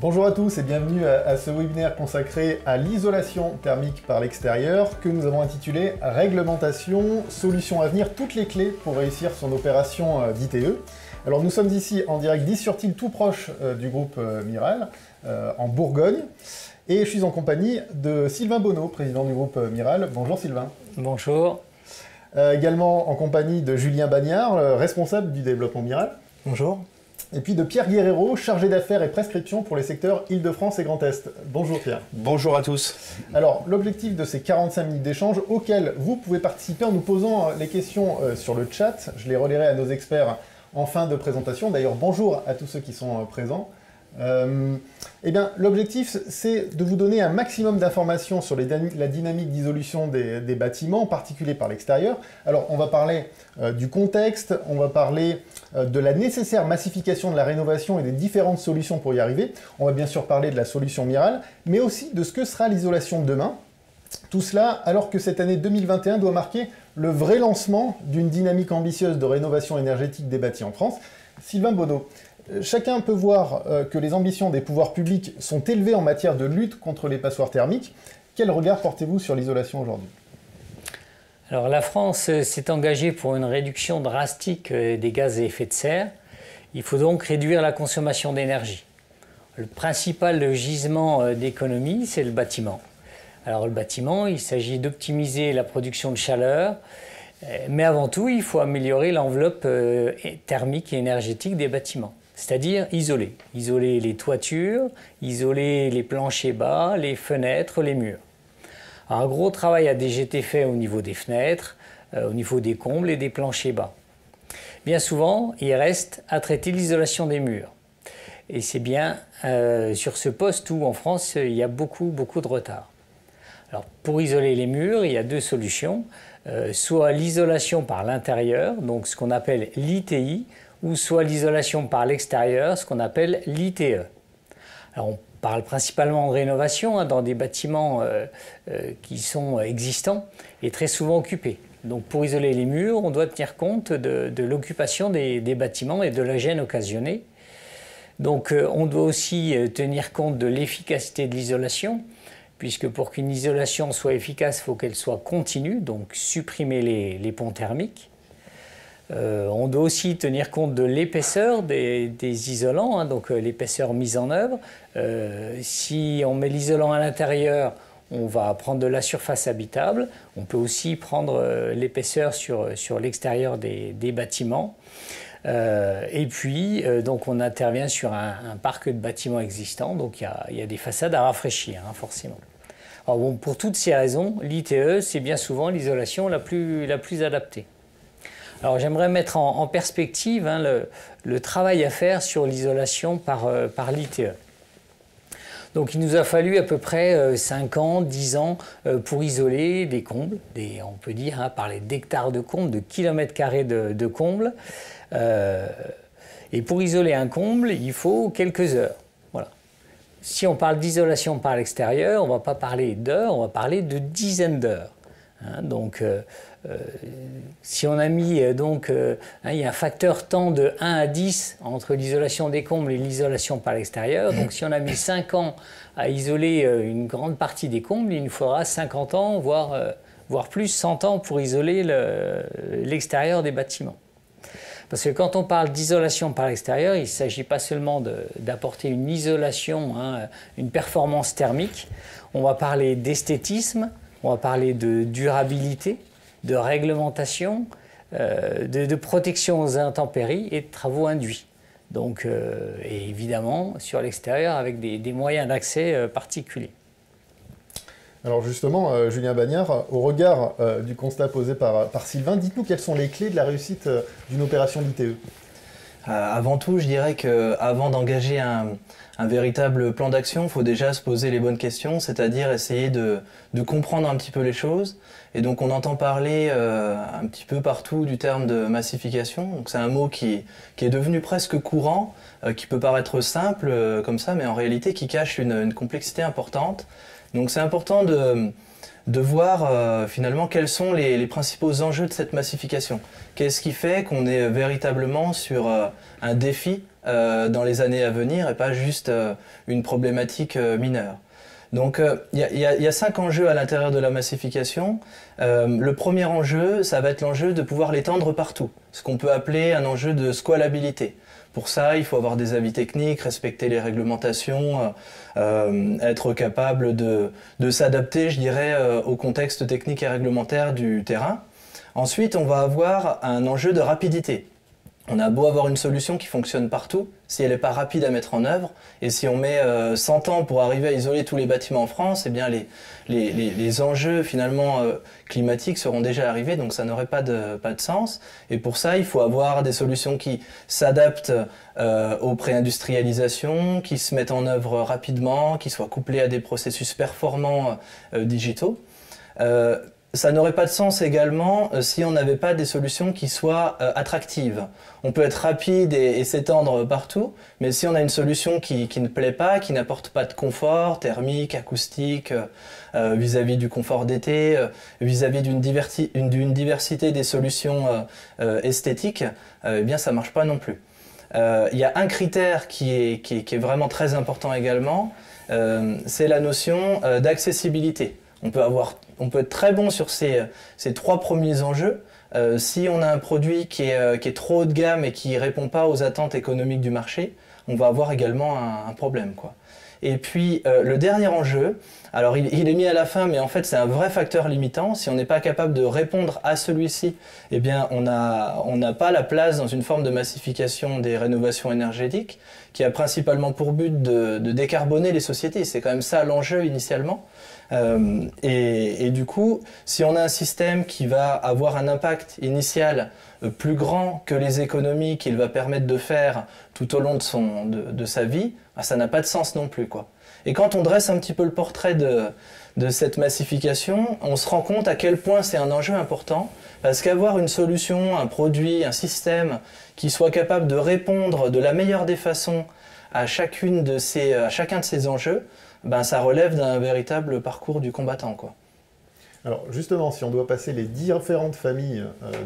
Bonjour à tous et bienvenue à ce webinaire consacré à l'isolation thermique par l'extérieur que nous avons intitulé « Réglementation, solutions à venir, toutes les clés pour réussir son opération d'ITE ». Alors nous sommes ici en direct d'Is-sur-Tille, tout proche du groupe Miral, en Bourgogne. Et je suis en compagnie de Sylvain Bonneau, président du groupe Miral. Bonjour Sylvain. Bonjour. Également en compagnie de Julien Bagnard, responsable du développement Miral. Bonjour. Et puis de Pierre Guerrero, chargé d'affaires et prescription pour les secteurs Île-de-France et Grand Est. Bonjour Pierre. Bonjour à tous. Alors, l'objectif de ces 45 minutes d'échange, auxquelles vous pouvez participer en nous posant les questions sur le chat, je les relayerai à nos experts en fin de présentation. D'ailleurs, bonjour à tous ceux qui sont présents. Eh bien, l'objectif, c'est de vous donner un maximum d'informations sur la dynamique d'isolation des bâtiments, en particulier par l'extérieur. Alors, on va parler du contexte, on va parler de la nécessaire massification de la rénovation et des différentes solutions pour y arriver. On va bien sûr parler de la solution Miral, mais aussi de ce que sera l'isolation de demain. Tout cela alors que cette année 2021 doit marquer le vrai lancement d'une dynamique ambitieuse de rénovation énergétique des bâtis en France. Sylvain Bonneau, chacun peut voir que les ambitions des pouvoirs publics sont élevées en matière de lutte contre les passoires thermiques. Quel regard portez-vous sur l'isolation aujourd'hui ? Alors la France s'est engagée pour une réduction drastique des gaz à effet de serre. Il faut donc réduire la consommation d'énergie. Le principal gisement d'économie, c'est le bâtiment. Alors le bâtiment, il s'agit d'optimiser la production de chaleur, mais avant tout, il faut améliorer l'enveloppe thermique et énergétique des bâtiments. C'est-à-dire isoler. Isoler les toitures, isoler les planchers bas, les fenêtres, les murs. Alors, un gros travail a déjà été fait au niveau des fenêtres, au niveau des combles et des planchers bas. Bien souvent, il reste à traiter l'isolation des murs. Et c'est bien sur ce poste où en France, il y a beaucoup de retard. Alors, pour isoler les murs, il y a deux solutions. Soit l'isolation par l'intérieur, donc ce qu'on appelle l'ITI, ou soit l'isolation par l'extérieur, ce qu'on appelle l'ITE. Alors on parle principalement de rénovation dans des bâtiments qui sont existants et très souvent occupés. Donc pour isoler les murs, on doit tenir compte de l'occupation des bâtiments et de la gêne occasionnée. Donc on doit aussi tenir compte de l'efficacité de l'isolation, puisque pour qu'une isolation soit efficace, il faut qu'elle soit continue, donc supprimer les ponts thermiques. On doit aussi tenir compte de l'épaisseur des isolants, donc l'épaisseur mise en œuvre. Si on met l'isolant à l'intérieur, on va prendre de la surface habitable. On peut aussi prendre l'épaisseur sur l'extérieur des bâtiments. Et puis, donc on intervient sur un parc de bâtiments existants, donc il y a des façades à rafraîchir, forcément. Alors bon, pour toutes ces raisons, l'ITE, c'est bien souvent l'isolation la plus adaptée. Alors j'aimerais mettre en perspective le travail à faire sur l'isolation par l'ITE. Donc il nous a fallu à peu près 5 ans, 10 ans pour isoler des combles, on peut dire parler d'hectares de combles, de kilomètres carrés de combles. Et pour isoler un comble, il faut quelques heures. Voilà. Si on parle d'isolation par l'extérieur, on ne va pas parler d'heures, on va parler de dizaines d'heures. Donc si on a mis, il y a un facteur temps de 1 à 10 entre l'isolation des combles et l'isolation par l'extérieur. Donc si on a mis 5 ans à isoler une grande partie des combles, il nous faudra 50 ans, voire plus 100 ans pour isoler l'extérieur des bâtiments. Parce que quand on parle d'isolation par l'extérieur, il ne s'agit pas seulement d'apporter une isolation, une performance thermique. On va parler d'esthétisme, on va parler de durabilité, de réglementation, de protection aux intempéries et de travaux induits. Donc, et évidemment, sur l'extérieur, avec des moyens d'accès particuliers. Alors justement, Julien Bagnard, au regard du constat posé par Sylvain, dites-nous quelles sont les clés de la réussite d'une opération d'ITE. Avant tout, je dirais qu'avant d'engager un véritable plan d'action, il faut déjà se poser les bonnes questions, c'est-à-dire essayer de comprendre un petit peu les choses. Et donc on entend parler un petit peu partout du terme de massification. Donc c'est un mot qui est devenu presque courant, qui peut paraître simple comme ça, mais en réalité qui cache une complexité importante. Donc c'est important de voir finalement quels sont les principaux enjeux de cette massification. Qu'est-ce qui fait qu'on est véritablement sur un défi dans les années à venir et pas juste une problématique mineure. Donc il y a 5 enjeux à l'intérieur de la massification. Le premier enjeu, ça va être l'enjeu de pouvoir l'étendre partout, ce qu'on peut appeler un enjeu de scalabilité. Pour ça, il faut avoir des avis techniques, respecter les réglementations, être capable de s'adapter, je dirais, au contexte technique et réglementaire du terrain. Ensuite, on va avoir un enjeu de rapidité. On a beau avoir une solution qui fonctionne partout, si elle n'est pas rapide à mettre en œuvre, et si on met 100 ans pour arriver à isoler tous les bâtiments en France, eh bien les enjeux finalement climatiques seront déjà arrivés, donc ça n'aurait pas de sens. Et pour ça, il faut avoir des solutions qui s'adaptent aux préindustrialisations, qui se mettent en œuvre rapidement, qui soient couplées à des processus performants digitaux. Ça n'aurait pas de sens également si on n'avait pas des solutions qui soient attractives. On peut être rapide et s'étendre partout, mais si on a une solution qui ne plaît pas, qui n'apporte pas de confort thermique, acoustique, vis-à-vis du confort d'été, vis-à-vis d'une diversité des solutions esthétiques, eh bien ça ne marche pas non plus. Il y a un critère qui est vraiment très important également, c'est la notion d'accessibilité. On peut être très bon sur ces 3 premiers enjeux. Si on a un produit qui est trop haut de gamme et qui ne répond pas aux attentes économiques du marché, on va avoir également un problème, quoi. Et puis le dernier enjeu, alors il est mis à la fin, mais en fait c'est un vrai facteur limitant. Si on n'est pas capable de répondre à celui-ci, eh bien on n'a pas la place dans une forme de massification des rénovations énergétiques qui a principalement pour but de décarboner les sociétés. C'est quand même ça l'enjeu initialement. Et du coup, si on a un système qui va avoir un impact initial plus grand que les économies qu'il va permettre de faire tout au long de sa vie, ça n'a pas de sens non plus, quoi. Et quand on dresse un petit peu le portrait de cette massification, on se rend compte à quel point c'est un enjeu important, parce qu'avoir une solution, un produit, un système qui soit capable de répondre de la meilleure des façons à chacun de ces enjeux, ben, ça relève d'un véritable parcours du combattant, quoi. Alors justement, si on doit passer les différentes familles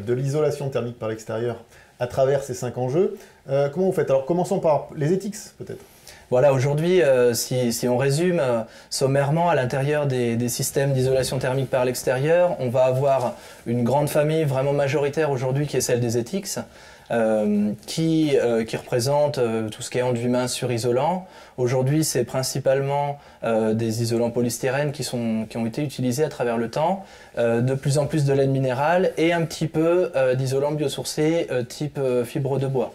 de l'isolation thermique par l'extérieur à travers ces 5 enjeux, comment vous faites? Alors commençons par les ETICS peut-être. Voilà, aujourd'hui, si on résume sommairement, à l'intérieur des systèmes d'isolation thermique par l'extérieur, on va avoir une grande famille vraiment majoritaire aujourd'hui qui est celle des ETICS, qui représente tout ce qui est enduit mince surisolant. Aujourd'hui, c'est principalement des isolants polystyrène qui ont été utilisés à travers le temps, de plus en plus de laine minérale et un petit peu d'isolants biosourcés type fibre de bois.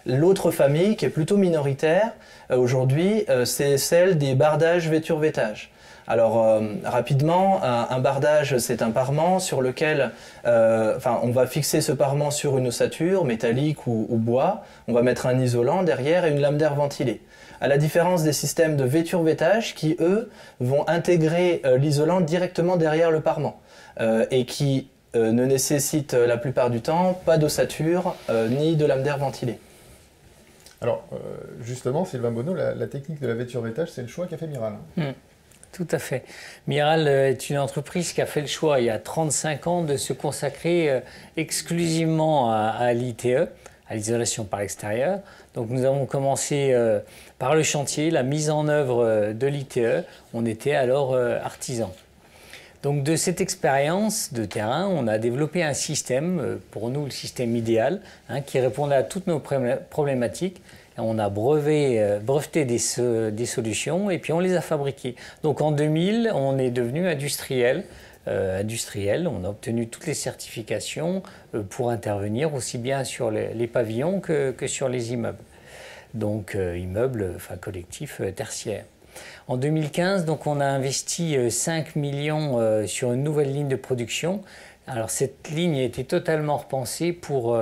L'autre famille, qui est plutôt minoritaire aujourd'hui, c'est celle des bardages vêture-vêtage. Alors rapidement, un bardage, c'est un parement sur lequel on va fixer ce parement sur une ossature métallique ou bois, on va mettre un isolant derrière et une lame d'air ventilée. À la différence des systèmes de vêture-vêtage qui, eux, vont intégrer l'isolant directement derrière le parement et qui ne nécessitent la plupart du temps pas d'ossature ni de lame d'air ventilée. Alors justement, Sylvain Bonneau, la technique de la vêture-vêtage, c'est le choix qu'a fait Miral. Tout à fait. Miral est une entreprise qui a fait le choix il y a 35 ans de se consacrer exclusivement à l'ITE, à l'isolation par l'extérieur. Donc nous avons commencé par le chantier, la mise en œuvre de l'ITE. On était alors artisans. Donc de cette expérience de terrain, on a développé un système, pour nous le système idéal, qui répondait à toutes nos problématiques. On a breveté des solutions et puis on les a fabriquées. Donc en 2000, on est devenu industriel. On a obtenu toutes les certifications pour intervenir aussi bien sur les pavillons que sur les immeubles. Donc immeubles, collectifs tertiaires. En 2015, donc, on a investi 5 millions sur une nouvelle ligne de production. Alors cette ligne a été totalement repensée pour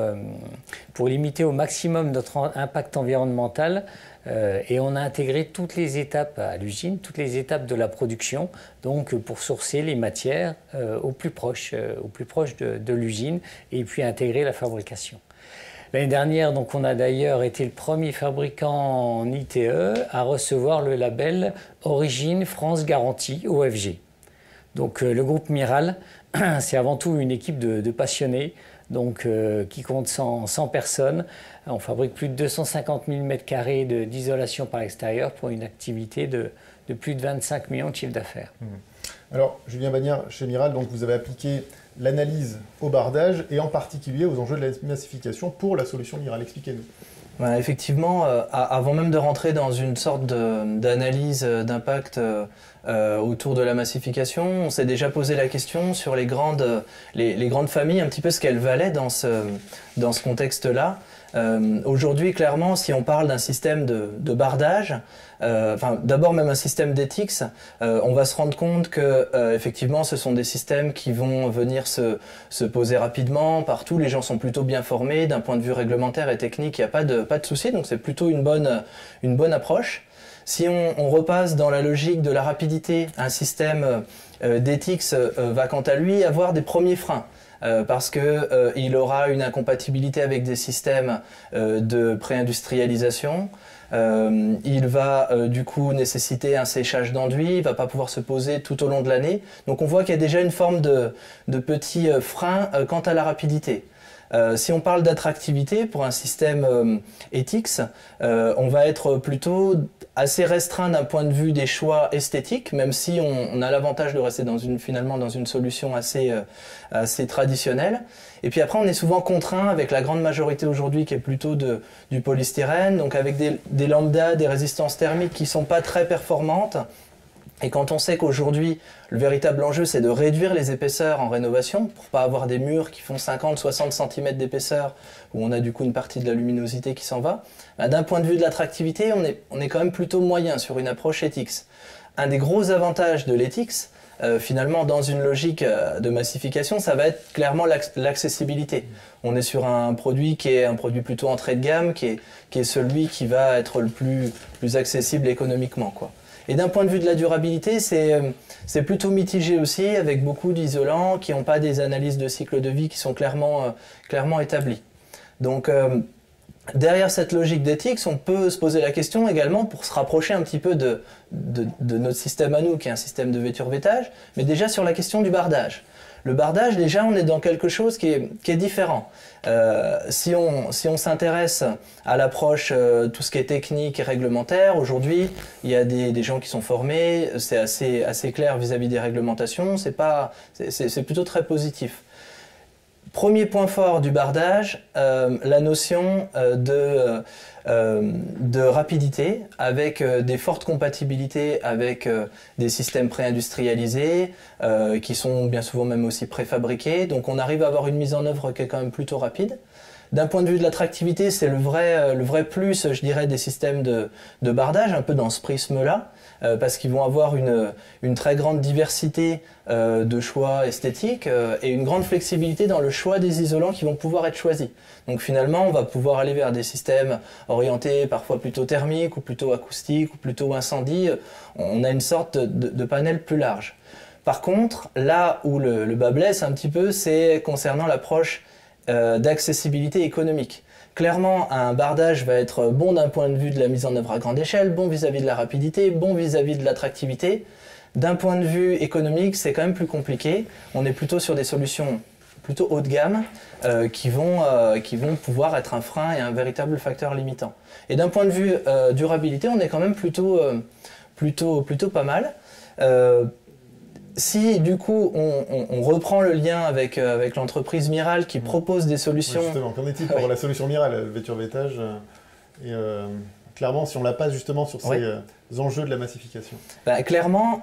limiter au maximum notre impact environnemental et on a intégré toutes les étapes à l'usine, toutes les étapes de la production, donc pour sourcer les matières au plus proche de l'usine et puis intégrer la fabrication. L'année dernière, donc, on a d'ailleurs été le premier fabricant en ITE à recevoir le label Origine France Garantie OFG. Donc le groupe Miral, c'est avant tout une équipe de passionnés, donc, qui compte 100 personnes. On fabrique plus de 250 000 m² d'isolation par l'extérieur pour une activité de plus de 25 millions de chiffre d'affaires. Alors, Julien Bagnard, chez Miral, donc vous avez appliqué l'analyse au bardage et en particulier aux enjeux de la massification pour la solution Miral. Expliquez-nous. Effectivement, avant même de rentrer dans une sorte d'analyse d'impact autour de la massification, on s'est déjà posé la question sur les grandes familles, un petit peu ce qu'elles valaient dans ce contexte-là. Aujourd'hui, clairement, si on parle d'un système de bardage, d'abord même un système d'ETICS, on va se rendre compte que effectivement, ce sont des systèmes qui vont venir se poser rapidement partout. Les gens sont plutôt bien formés d'un point de vue réglementaire et technique. Il n'y a pas de souci, donc c'est plutôt une bonne approche. Si on repasse dans la logique de la rapidité, un système d'ETICS va quant à lui avoir des premiers freins. Parce que il aura une incompatibilité avec des systèmes de pré-industrialisation. Il va du coup nécessiter un séchage d'enduit, il va pas pouvoir se poser tout au long de l'année. Donc on voit qu'il y a déjà une forme de petits freins quant à la rapidité. Si on parle d'attractivité pour un système ETICS, on va être plutôt assez restreint d'un point de vue des choix esthétiques, même si on a l'avantage de rester finalement dans une solution assez traditionnelle. Et puis après, on est souvent contraint avec la grande majorité aujourd'hui qui est plutôt du polystyrène, donc avec des lambdas, des résistances thermiques qui sont pas très performantes. Et quand on sait qu'aujourd'hui, le véritable enjeu, c'est de réduire les épaisseurs en rénovation pour pas avoir des murs qui font 50-60 cm d'épaisseur où on a du coup une partie de la luminosité qui s'en va, d'un point de vue de l'attractivité, on est quand même plutôt moyen sur une approche ETICS. Un des gros avantages de l'ETICS, finalement, dans une logique de massification, ça va être clairement l'accessibilité. On est sur un produit qui est un produit plutôt entrée de gamme, qui est celui qui va être le plus accessible économiquement, quoi. Et d'un point de vue de la durabilité, c'est plutôt mitigé aussi, avec beaucoup d'isolants qui n'ont pas des analyses de cycle de vie qui sont clairement établies. Donc, derrière cette logique d'ETICS, on peut se poser la question également pour se rapprocher un petit peu de notre système à nous, qui est un système de vêture-vêtage, mais déjà sur la question du bardage. Le bardage, déjà, on est dans quelque chose qui est différent. Si on s'intéresse à l'approche, tout ce qui est technique et réglementaire, aujourd'hui, il y a des gens qui sont formés, c'est assez clair vis-à-vis des réglementations, c'est plutôt très positif. Premier point fort du bardage, la notion de rapidité, avec des fortes compatibilités avec des systèmes pré-industrialisés qui sont bien souvent même aussi préfabriqués. Donc on arrive à avoir une mise en œuvre qui est quand même plutôt rapide. D'un point de vue de l'attractivité, c'est le vrai plus, je dirais, des systèmes de bardage, un peu dans ce prisme-là, parce qu'ils vont avoir une très grande diversité de choix esthétiques et une grande flexibilité dans le choix des isolants qui vont pouvoir être choisis. Donc finalement, on va pouvoir aller vers des systèmes orientés parfois plutôt thermiques ou plutôt acoustiques ou plutôt incendie. On a une sorte de panel plus large. Par contre, là où le bas blesse un petit peu, c'est concernant l'approche d'accessibilité économique. Clairement, un bardage va être bon d'un point de vue de la mise en œuvre à grande échelle, bon vis-à-vis de la rapidité, bon vis-à-vis de l'attractivité. D'un point de vue économique, c'est quand même plus compliqué. On est plutôt sur des solutions plutôt haut de gamme qui vont pouvoir être un frein et un véritable facteur limitant. Et d'un point de vue durabilité, on est quand même plutôt pas mal. Si du coup on reprend le lien avec l'entreprise Miral qui propose des solutions... Oui, justement, qu'en est-il pour la solution Miral, le vêture-vêtage clairement, si on la passe justement sur ces enjeux de la massification. Clairement,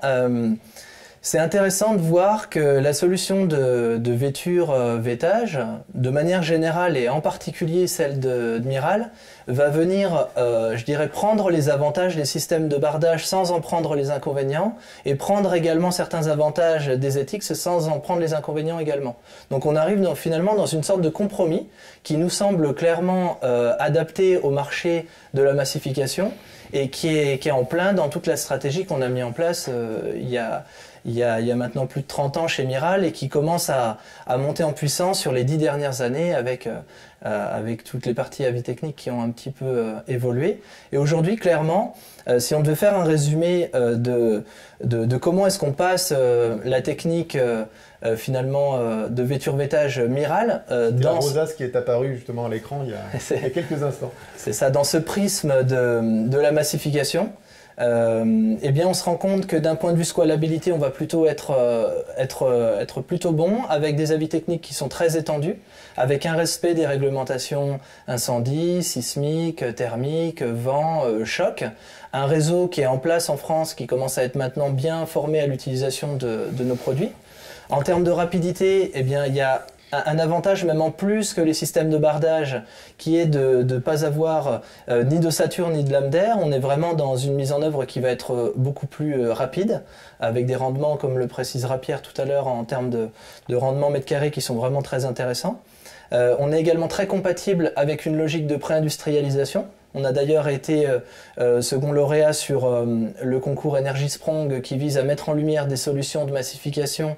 c'est intéressant de voir que la solution de vêture-vêtage, de manière générale et en particulier celle de Miral, va venir, je dirais, prendre les avantages des systèmes de bardage sans en prendre les inconvénients et prendre également certains avantages des ETICS sans en prendre les inconvénients également. Donc on arrive finalement dans une sorte de compromis qui nous semble clairement adapté au marché de la massification et qui est en plein dans toute la stratégie qu'on a mis en place il y a maintenant plus de 30 ans chez Miral et qui commence à monter en puissance sur les 10 dernières années avec toutes les parties avis techniques qui ont un petit peu évolué. Et aujourd'hui, clairement, si on devait faire un résumé de comment est-ce qu'on passe la technique finalement de Vétur-Veitage Miral. La rosace qui est apparue justement à l'écran il y a quelques instants. C'est ça, dans ce prisme de la massification. Eh bien, on se rend compte que d'un point de vue scalabilité, on va plutôt être plutôt bon, avec des avis techniques qui sont très étendus, avec un respect des réglementations incendie, sismique, thermique, vent, choc. Un réseau qui est en place en France, qui commence à être maintenant bien formé à l'utilisation de nos produits. En termes de rapidité, eh bien, il y a un avantage même en plus que les systèmes de bardage qui est de ne pas avoir ni d'ossature ni de lame d'air. On est vraiment dans une mise en œuvre qui va être beaucoup plus rapide, avec des rendements, comme le précisera Pierre tout à l'heure, en termes de rendement mètre carré qui sont vraiment très intéressants. On est également très compatible avec une logique de pré-industrialisation. On a d'ailleurs été second lauréat sur le concours Energy Sprong qui vise à mettre en lumière des solutions de massification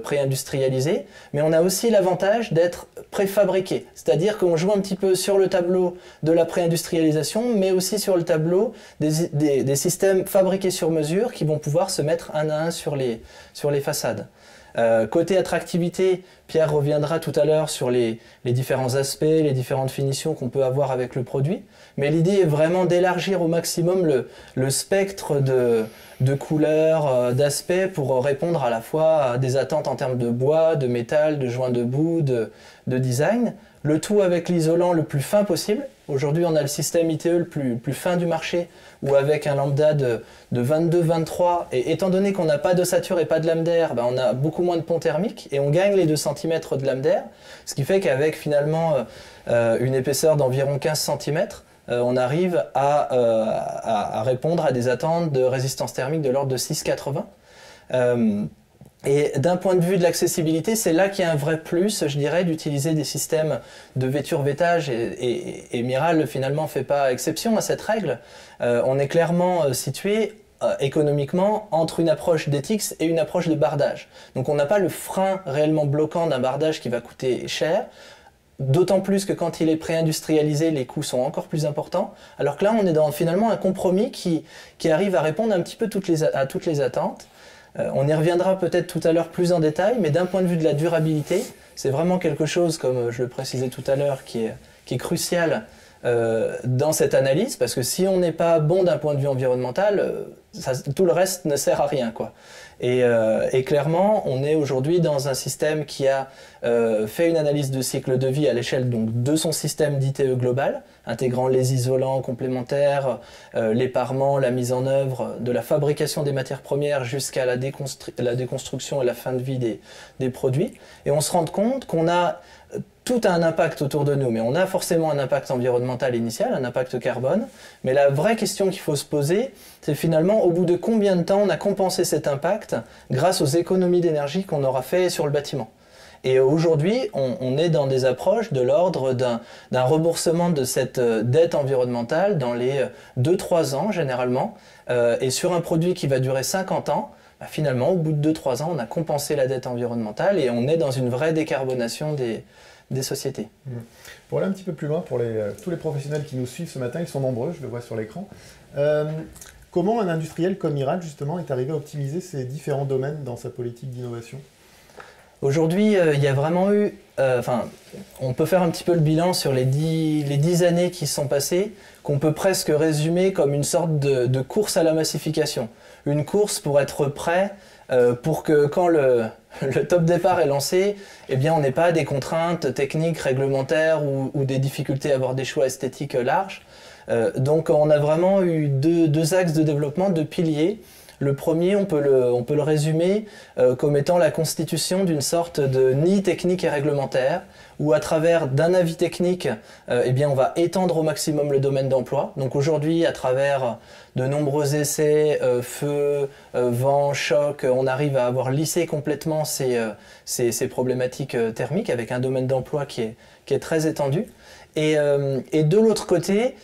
pré-industrialisées. Mais on a aussi l'avantage d'être préfabriqué. C'est-à-dire qu'on joue un petit peu sur le tableau de la pré-industrialisation, mais aussi sur le tableau des systèmes fabriqués sur mesure qui vont pouvoir se mettre un à un sur les façades. Côté attractivité, Pierre reviendra tout à l'heure sur les différents aspects, les différentes finitions qu'on peut avoir avec le produit. Mais l'idée est vraiment d'élargir au maximum le spectre de couleurs, d'aspects pour répondre à la fois à des attentes en termes de bois, de métal, de joints debout, de design. Le tout avec l'isolant le plus fin possible. Aujourd'hui, on a le système ITE le plus fin du marché, ou avec un lambda de 22-23. Et étant donné qu'on n'a pas d'ossature et pas de lame d'air, on a beaucoup moins de pont thermique et on gagne les 2 cm de lame d'air. Ce qui fait qu'avec finalement une épaisseur d'environ 15 cm, on arrive à répondre à des attentes de résistance thermique de l'ordre de 6,80. Et d'un point de vue de l'accessibilité, c'est là qu'il y a un vrai plus, je dirais, d'utiliser des systèmes de Vétur-Veitage et Miral finalement ne fait pas exception à cette règle. On est clairement situé économiquement entre une approche d'ETICS et une approche de bardage. Donc on n'a pas le frein réellement bloquant d'un bardage qui va coûter cher. D'autant plus que quand il est pré-industrialisé, les coûts sont encore plus importants. Alors que là, on est dans finalement un compromis qui arrive à répondre un petit peu à toutes les attentes. On y reviendra peut-être tout à l'heure plus en détail, mais d'un point de vue de la durabilité, c'est vraiment quelque chose, comme je le précisais tout à l'heure, qui est crucial dans cette analyse, parce que si on n'est pas bon d'un point de vue environnemental, tout le reste ne sert à rien, quoi. Et clairement, on est aujourd'hui dans un système qui a fait une analyse de cycle de vie à l'échelle donc de son système d'ITE global, intégrant les isolants complémentaires, les parements, la mise en œuvre de la fabrication des matières premières jusqu'à la déconstruction et la fin de vie des produits. Et on se rend compte qu'on a tout a un impact autour de nous, mais on a forcément un impact environnemental initial, un impact carbone. Mais la vraie question qu'il faut se poser, c'est finalement au bout de combien de temps on a compensé cet impact grâce aux économies d'énergie qu'on aura fait sur le bâtiment. Et aujourd'hui, on est dans des approches de l'ordre d'un remboursement de cette dette environnementale dans les 2-3 ans généralement, et sur un produit qui va durer 50 ans, finalement, au bout de 2-3 ans, on a compensé la dette environnementale et on est dans une vraie décarbonation des sociétés. Pour aller un petit peu plus loin, pour tous les professionnels qui nous suivent ce matin, ils sont nombreux, je le vois sur l'écran. Comment un industriel comme Miral, justement, est arrivé à optimiser ces différents domaines dans sa politique d'innovation ? Aujourd'hui, il y a vraiment eu... on peut faire un petit peu le bilan sur les 10 années qui sont passées, qu'on peut presque résumer comme une sorte de course à la massification. Une course pour être prêt, pour que quand le top départ est lancé, eh bien, on n'ait pas des contraintes techniques, réglementaires ou des difficultés à avoir des choix esthétiques larges. Donc on a vraiment eu deux axes de développement, 2 piliers. Le premier, on peut le résumer comme étant la constitution d'une sorte de nid technique et réglementaire, où à travers d'un avis technique, eh bien, on va étendre au maximum le domaine d'emploi. Donc aujourd'hui, à travers de nombreux essais, feu, vent, choc, on arrive à avoir lissé complètement ces problématiques thermiques avec un domaine d'emploi qui est très étendu. Et de l'autre côté,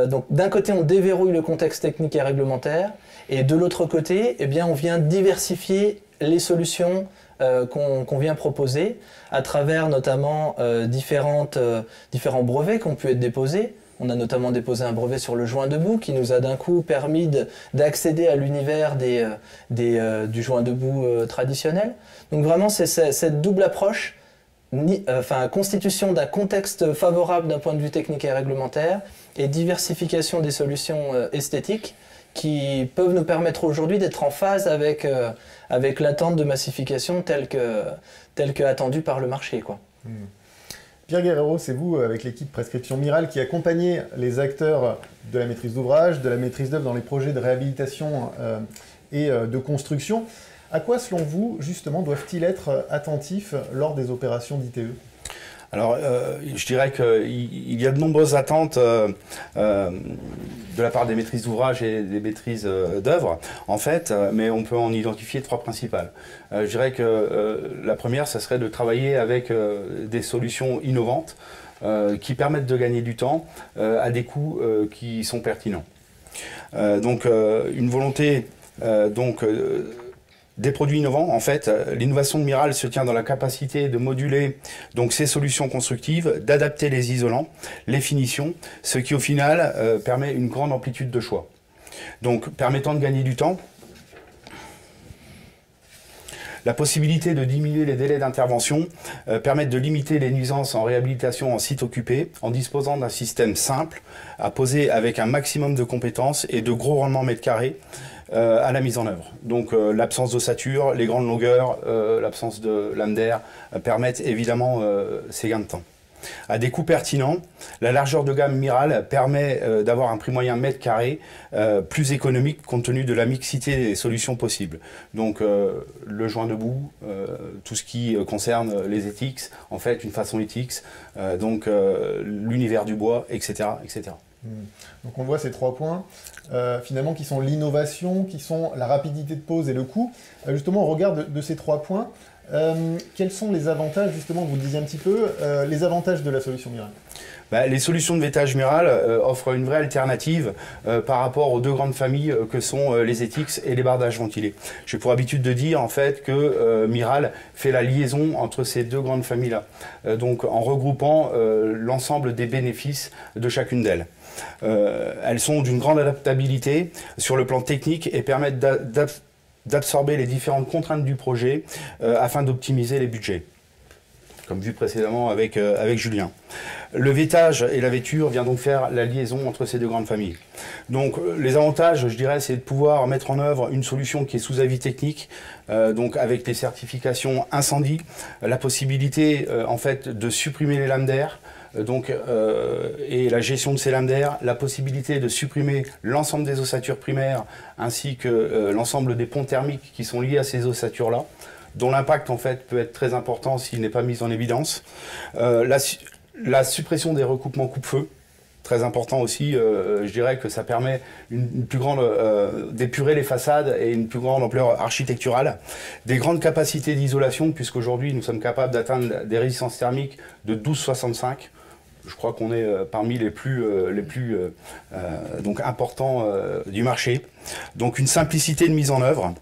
donc d'un côté on déverrouille le contexte technique et réglementaire, et de l'autre côté, eh bien, on vient diversifier les solutions qu'on vient proposer à travers notamment différents brevets qui ont pu être déposés. On a notamment déposé un brevet sur le joint debout qui nous a d'un coup permis d'accéder à l'univers du joint debout traditionnel. Donc vraiment, c'est cette double approche, constitution d'un contexte favorable d'un point de vue technique et réglementaire et diversification des solutions esthétiques qui peuvent nous permettre aujourd'hui d'être en phase avec l'attente de massification telle que attendue par le marché, quoi. Pierre Guerrero, c'est vous, avec l'équipe Prescription Miral, qui accompagnez les acteurs de la maîtrise d'ouvrage, de la maîtrise d'œuvre dans les projets de réhabilitation et de construction. À quoi, selon vous, justement, doivent-ils être attentifs lors des opérations d'ITE ? Alors, je dirais qu'il y a de nombreuses attentes de la part des maîtrises d'ouvrage et des maîtrises d'œuvre, en fait, mais on peut en identifier 3 principales. Je dirais que la première, ça serait de travailler avec des solutions innovantes qui permettent de gagner du temps à des coûts qui sont pertinents. Donc, une volonté des produits innovants, en fait, l'innovation de Miral se tient dans la capacité de moduler donc ces solutions constructives, d'adapter les isolants, les finitions, ce qui au final permet une grande amplitude de choix. Donc permettant de gagner du temps, la possibilité de diminuer les délais d'intervention permet de limiter les nuisances en réhabilitation en site occupé en disposant d'un système simple à poser avec un maximum de compétences et de gros rendements mètres carrés à la mise en œuvre. Donc l'absence d'ossature, les grandes longueurs, l'absence de lame d'air permettent évidemment ces gains de temps. À des coûts pertinents, la largeur de gamme Miral permet d'avoir un prix moyen mètre carré plus économique compte tenu de la mixité des solutions possibles. Donc le joint debout, tout ce qui concerne les ETX, en fait une façon ETX, donc l'univers du bois, etc., etc. Donc on voit ces 3 points, finalement, qui sont l'innovation, qui sont la rapidité de pose et le coût. Justement, au regard de ces 3 points, quels sont les avantages, justement, vous le disiez un petit peu, les avantages de la solution Miral ? Les solutions de vêtage Miral offrent une vraie alternative par rapport aux 2 grandes familles que sont les ETX et les bardages ventilés. J'ai pour habitude de dire en fait que Miral fait la liaison entre ces 2 grandes familles-là, donc en regroupant l'ensemble des bénéfices de chacune d'elles. Elles sont d'une grande adaptabilité sur le plan technique et permettent d'absorber les différentes contraintes du projet afin d'optimiser les budgets, comme vu précédemment avec Julien. Le vêtage et la vêture vient donc faire la liaison entre ces 2 grandes familles. Donc les avantages, je dirais, c'est de pouvoir mettre en œuvre une solution qui est sous avis technique, donc avec les certifications incendie, la possibilité en fait de supprimer les lames d'air, et la gestion de ces lames d'air, la possibilité de supprimer l'ensemble des ossatures primaires ainsi que l'ensemble des ponts thermiques qui sont liés à ces ossatures-là, dont l'impact en fait peut être très important s'il n'est pas mis en évidence. La suppression des recoupements coupe-feu, très important aussi, je dirais que ça permet une plus grande d'épurer les façades et une plus grande ampleur architecturale. Des grandes capacités d'isolation, puisqu'aujourd'hui nous sommes capables d'atteindre des résistances thermiques de 12,65. Je crois qu'on est parmi les plus donc importants du marché. Donc une simplicité de mise en œuvre.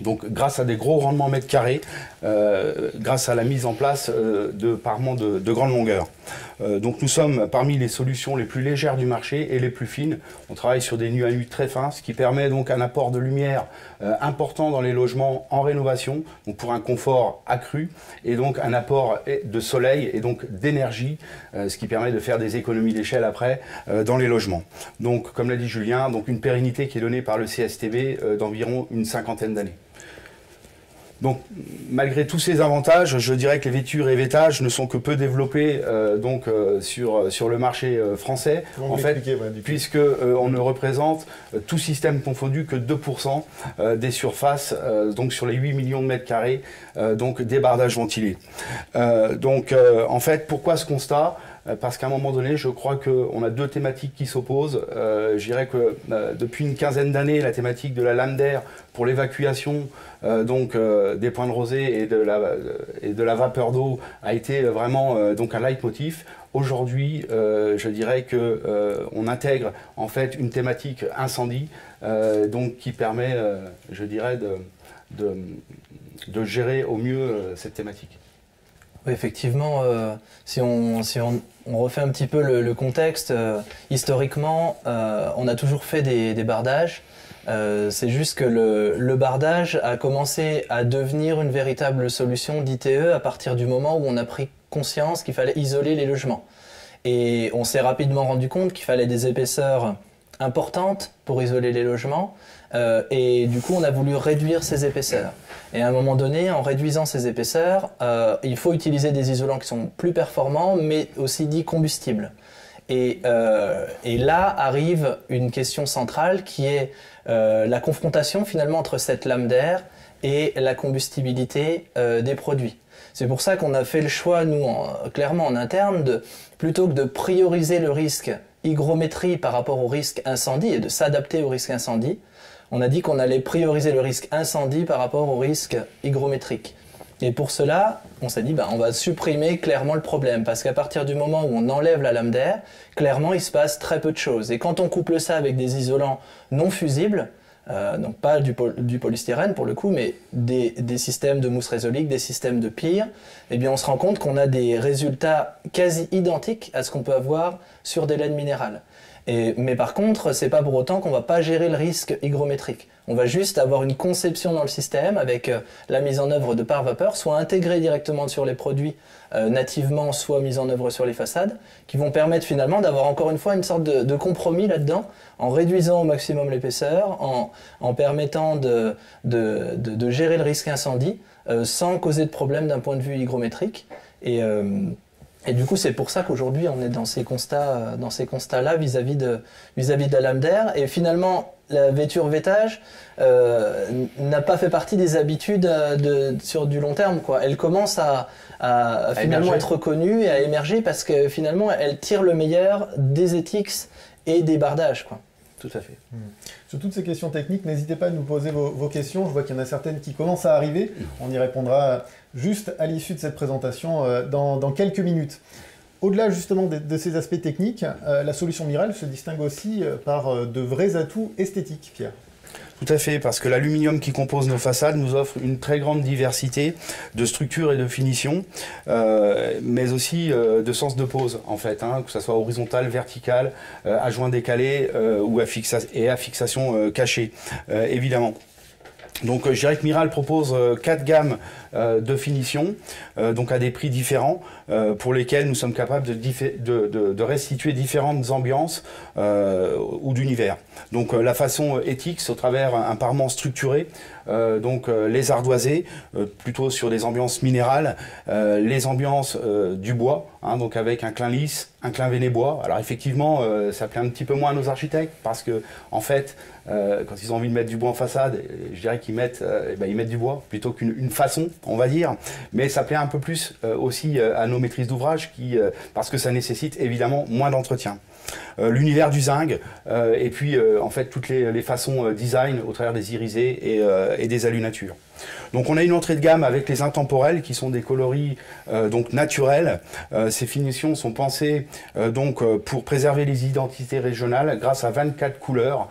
Donc grâce à des gros rendements mètres carrés, grâce à la mise en place de parements de grande longueur. Donc nous sommes parmi les solutions les plus légères du marché et les plus fines. On travaille sur des nus à nu très fins, ce qui permet donc un apport de lumière important dans les logements en rénovation, donc pour un confort accru, et donc un apport de soleil et donc d'énergie, ce qui permet de faire des économies d'échelle après dans les logements. Donc comme l'a dit Julien, donc une pérennité qui est donnée par le CSTB d'environ une 50aine d'années. Donc, malgré tous ces avantages, je dirais que les vêtures et vêtages ne sont que peu développés sur le marché français, en fait, puisque on ne représente tout système confondu que 2% des surfaces, donc sur les 8 millions de mètres carrés, donc des bardages ventilés. En fait, pourquoi ce constat ? Parce qu'à un moment donné, je crois qu'on a 2 thématiques qui s'opposent. Je dirais que depuis une quinzaine d'années, la thématique de la lame d'air pour l'évacuation des points de rosée et de la vapeur d'eau a été vraiment donc un leitmotiv. Aujourd'hui, je dirais qu'on intègre en fait une thématique incendie donc qui permet, je dirais, de gérer au mieux cette thématique. Oui, effectivement, si on refait un petit peu le contexte, historiquement, on a toujours fait des bardages. C'est juste que le bardage a commencé à devenir une véritable solution d'ITE à partir du moment où on a pris conscience qu'il fallait isoler les logements. Et on s'est rapidement rendu compte qu'il fallait des épaisseurs importantes pour isoler les logements. Et du coup, on a voulu réduire ces épaisseurs. Et à un moment donné, en réduisant ces épaisseurs, il faut utiliser des isolants qui sont plus performants, mais aussi dits combustibles. Et là arrive une question centrale qui est la confrontation finalement entre cette lame d'air et la combustibilité des produits. C'est pour ça qu'on a fait le choix, nous, clairement en interne, plutôt que de prioriser le risque hygrométrie par rapport au risque incendie et de s'adapter au risque incendie, on a dit qu'on allait prioriser le risque incendie par rapport au risque hygrométrique. Et pour cela, on s'est dit, on va supprimer clairement le problème, parce qu'à partir du moment où on enlève la lame d'air, clairement, il se passe très peu de choses. Et quand on couple ça avec des isolants non fusibles, donc pas du polystyrène pour le coup, mais des systèmes de mousse résolique, des systèmes de pire, eh bien on se rend compte qu'on a des résultats quasi identiques à ce qu'on peut avoir sur des laines minérales. Mais par contre, c'est pas pour autant qu'on va pas gérer le risque hygrométrique. On va juste avoir une conception dans le système avec la mise en œuvre de pare-vapeur, soit intégrée directement sur les produits nativement, soit mise en œuvre sur les façades, qui vont permettre finalement d'avoir encore une fois une sorte de compromis là-dedans, en réduisant au maximum l'épaisseur, en permettant de gérer le risque incendie, sans causer de problème d'un point de vue hygrométrique. Et du coup, c'est pour ça qu'aujourd'hui, on est dans ces constats-là vis-à-vis de la lame d'air. Et finalement, la vêture-vêtage n'a pas fait partie des habitudes sur du long terme, quoi. Elle commence à finalement être reconnue et à émerger parce que finalement, elle tire le meilleur des ETX et des bardages, quoi. Tout à fait. Sur toutes ces questions techniques, n'hésitez pas à nous poser vos questions. Je vois qu'il y en a certaines qui commencent à arriver. On y répondra juste à l'issue de cette présentation dans quelques minutes. Au-delà justement de ces aspects techniques, la solution Miral se distingue aussi par de vrais atouts esthétiques, Pierre. Tout à fait, parce que l'aluminium qui compose nos façades nous offre une très grande diversité de structures et de finitions, mais aussi de sens de pose, en fait, que ce soit horizontal, vertical, à joint décalé ou à fixation cachée, évidemment. Donc je dirais que Miral propose 4 gammes de finitions, donc à des prix différents, pour lesquels nous sommes capables de restituer différentes ambiances ou d'univers. Donc la façon ETX au travers un parement structuré, donc les ardoisés, plutôt sur des ambiances minérales, les ambiances du bois, donc avec un clin lisse, un clin veiné bois. Alors effectivement, ça plaît un petit peu moins à nos architectes, parce que en fait, quand ils ont envie de mettre du bois en façade, je dirais qu'ils mettent du bois plutôt qu'une façon, on va dire. Mais ça plaît un peu plus aussi à nos maîtrises d'ouvrage, parce que ça nécessite évidemment moins d'entretien. L'univers du zinc, et puis en fait toutes les façons design au travers des irisés et des alunatures. Donc on a une entrée de gamme avec les intemporels qui sont des coloris donc naturels. Ces finitions sont pensées pour préserver les identités régionales grâce à 24 couleurs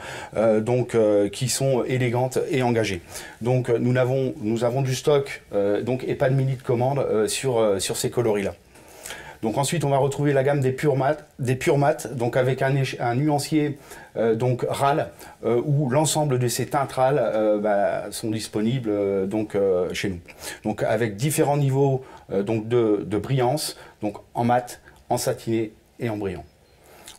qui sont élégantes et engagées. Donc nous avons du stock et pas de mini de commande sur ces coloris-là. Donc ensuite, on va retrouver la gamme des pure mat, donc avec un nuancier RAL, où l'ensemble de ces teintes RAL sont disponibles chez nous. Donc avec différents niveaux de brillance, donc en mat, en satiné et en brillant.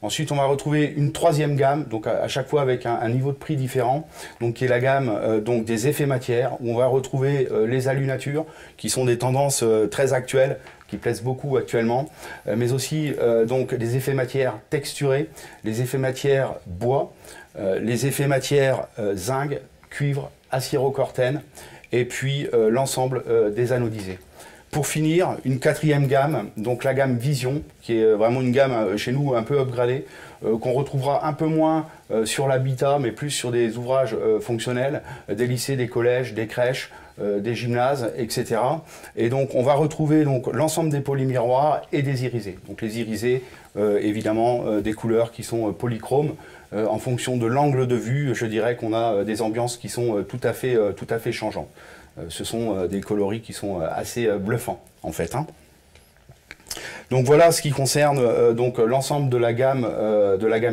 Ensuite, on va retrouver une troisième gamme, donc à chaque fois avec un niveau de prix différent, donc qui est la gamme des effets matières, où on va retrouver les alunatures, qui sont des tendances très actuelles, qui plaisent beaucoup actuellement, mais aussi les effets matières texturés, les effets matières bois, les effets matières zinc, cuivre, acérocortène, et puis l'ensemble des anodisés. Pour finir, une quatrième gamme, donc la gamme Vision, qui est vraiment une gamme chez nous un peu upgradée, qu'on retrouvera un peu moins sur l'habitat, mais plus sur des ouvrages fonctionnels, des lycées, des collèges, des crèches, des gymnases, etc. Et donc on va retrouver l'ensemble des polymiroirs et des irisés. Donc les irisés, évidemment, des couleurs qui sont polychromes. En fonction de l'angle de vue, je dirais qu'on a des ambiances qui sont tout à fait changeantes. Ce sont des coloris qui sont assez bluffants, en fait. Donc voilà ce qui concerne donc l'ensemble de la gamme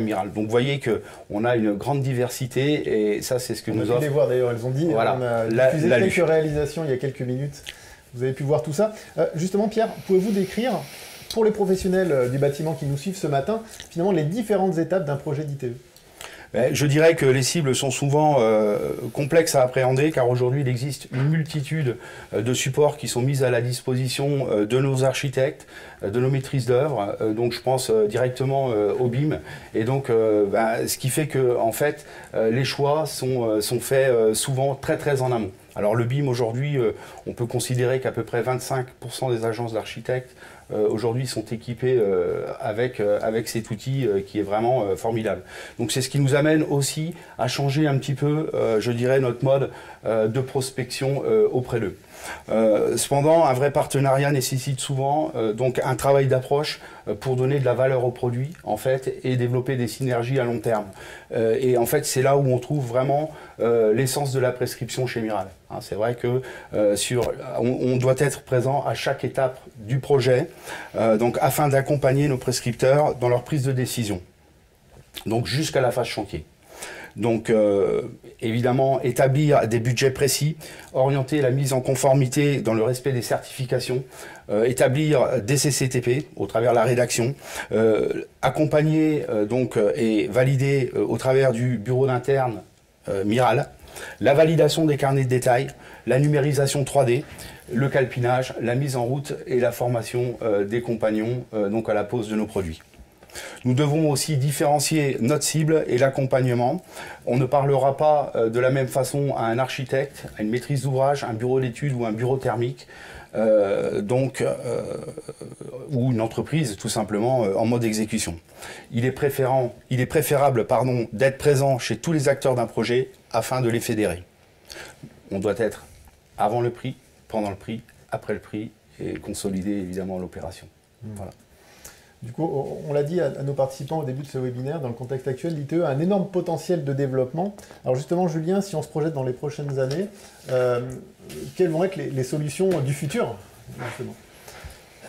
Miral. Donc vous voyez que on a une grande diversité et ça c'est ce que nous offre. On a pu les voir d'ailleurs, elles ont dit. Voilà. On a diffusé quelques réalisations il y a quelques minutes. Vous avez pu voir tout ça. Justement, Pierre, pouvez-vous décrire pour les professionnels du bâtiment qui nous suivent ce matin, finalement les différentes étapes d'un projet d'ITE? Je dirais que les cibles sont souvent complexes à appréhender car aujourd'hui il existe une multitude de supports qui sont mis à la disposition de nos architectes, de nos maîtrises d'œuvre. Donc je pense directement au BIM et donc ce qui fait que en fait les choix sont faits souvent très en amont. Alors le BIM aujourd'hui, on peut considérer qu'à peu près 25% des agences d'architectes aujourd'hui sont équipées avec cet outil qui est vraiment formidable. Donc c'est ce qui nous amène aussi à changer un petit peu, je dirais, notre mode de prospection auprès d'eux. Cependant, un vrai partenariat nécessite souvent donc un travail d'approche pour donner de la valeur au produit en fait et développer des synergies à long terme. Et en fait, c'est là où on trouve vraiment l'essence de la prescription chez Miral. Hein, c'est vrai que on doit être présent à chaque étape du projet, donc afin d'accompagner nos prescripteurs dans leur prise de décision. Donc jusqu'à la phase chantier. Donc évidemment établir des budgets précis, orienter la mise en conformité dans le respect des certifications, établir des CCTP au travers de la rédaction, accompagner et valider au travers du bureau d'interne Miral, la validation des carnets de détail, la numérisation 3D, le calpinage, la mise en route et la formation des compagnons donc à la pose de nos produits. Nous devons aussi différencier notre cible et l'accompagnement. On ne parlera pas de la même façon à un architecte, à une maîtrise d'ouvrage, un bureau d'études ou un bureau thermique, ou une entreprise tout simplement en mode exécution. Il est préférable d'être présent chez tous les acteurs d'un projet afin de les fédérer. On doit être avant le prix, pendant le prix, après le prix et consolider évidemment l'opération. Voilà. Du coup, on l'a dit à nos participants au début de ce webinaire, dans le contexte actuel, l'ITE a un énorme potentiel de développement. Alors justement, Julien, si on se projette dans les prochaines années, quelles vont être les solutions du futur justement ?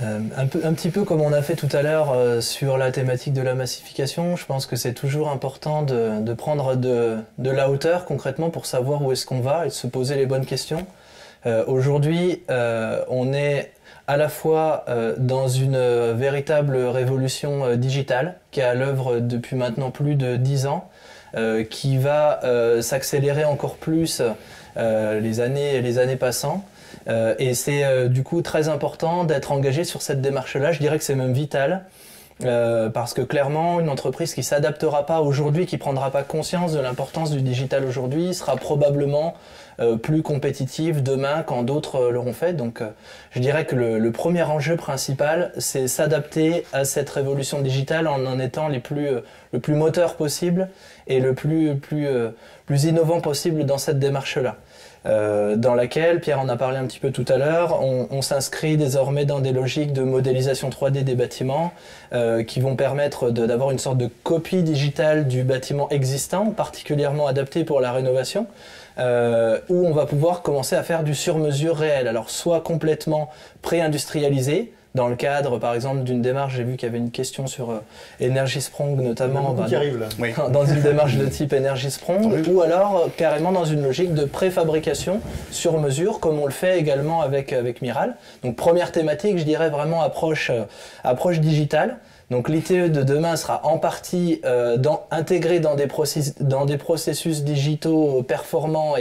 Un petit peu comme on a fait tout à l'heure sur la thématique de la massification, je pense que c'est toujours important de prendre de la hauteur concrètement pour savoir où est-ce qu'on va et de se poser les bonnes questions. Aujourd'hui, on est à la fois dans une véritable révolution digitale qui est à l'œuvre depuis maintenant plus de 10 ans, qui va s'accélérer encore plus les années passant. Et c'est du coup très important d'être engagé sur cette démarche-là. Je dirais que c'est même vital. Parce que clairement, une entreprise qui ne s'adaptera pas aujourd'hui, qui ne prendra pas conscience de l'importance du digital aujourd'hui, sera probablement plus compétitive demain quand d'autres l'auront fait. Donc je dirais que le premier enjeu principal, c'est s'adapter à cette révolution digitale en étant le plus moteur possible et le plus innovant possible dans cette démarche-là. Dans laquelle, Pierre en a parlé un petit peu tout à l'heure, on s'inscrit désormais dans des logiques de modélisation 3D des bâtiments qui vont permettre d'avoir une sorte de copie digitale du bâtiment existant, particulièrement adapté pour la rénovation, où on va pouvoir commencer à faire du sur-mesure réel. Alors soit complètement pré-industrialisé, dans le cadre, par exemple, d'une démarche, j'ai vu qu'il y avait une question sur EnergySprong notamment, dans une démarche de type EnergySprong, ou alors carrément dans une logique de préfabrication sur mesure, comme on le fait également avec Miral. Donc première thématique, je dirais vraiment approche digitale. Donc l'ITE de demain sera en partie intégré dans des processus digitaux performants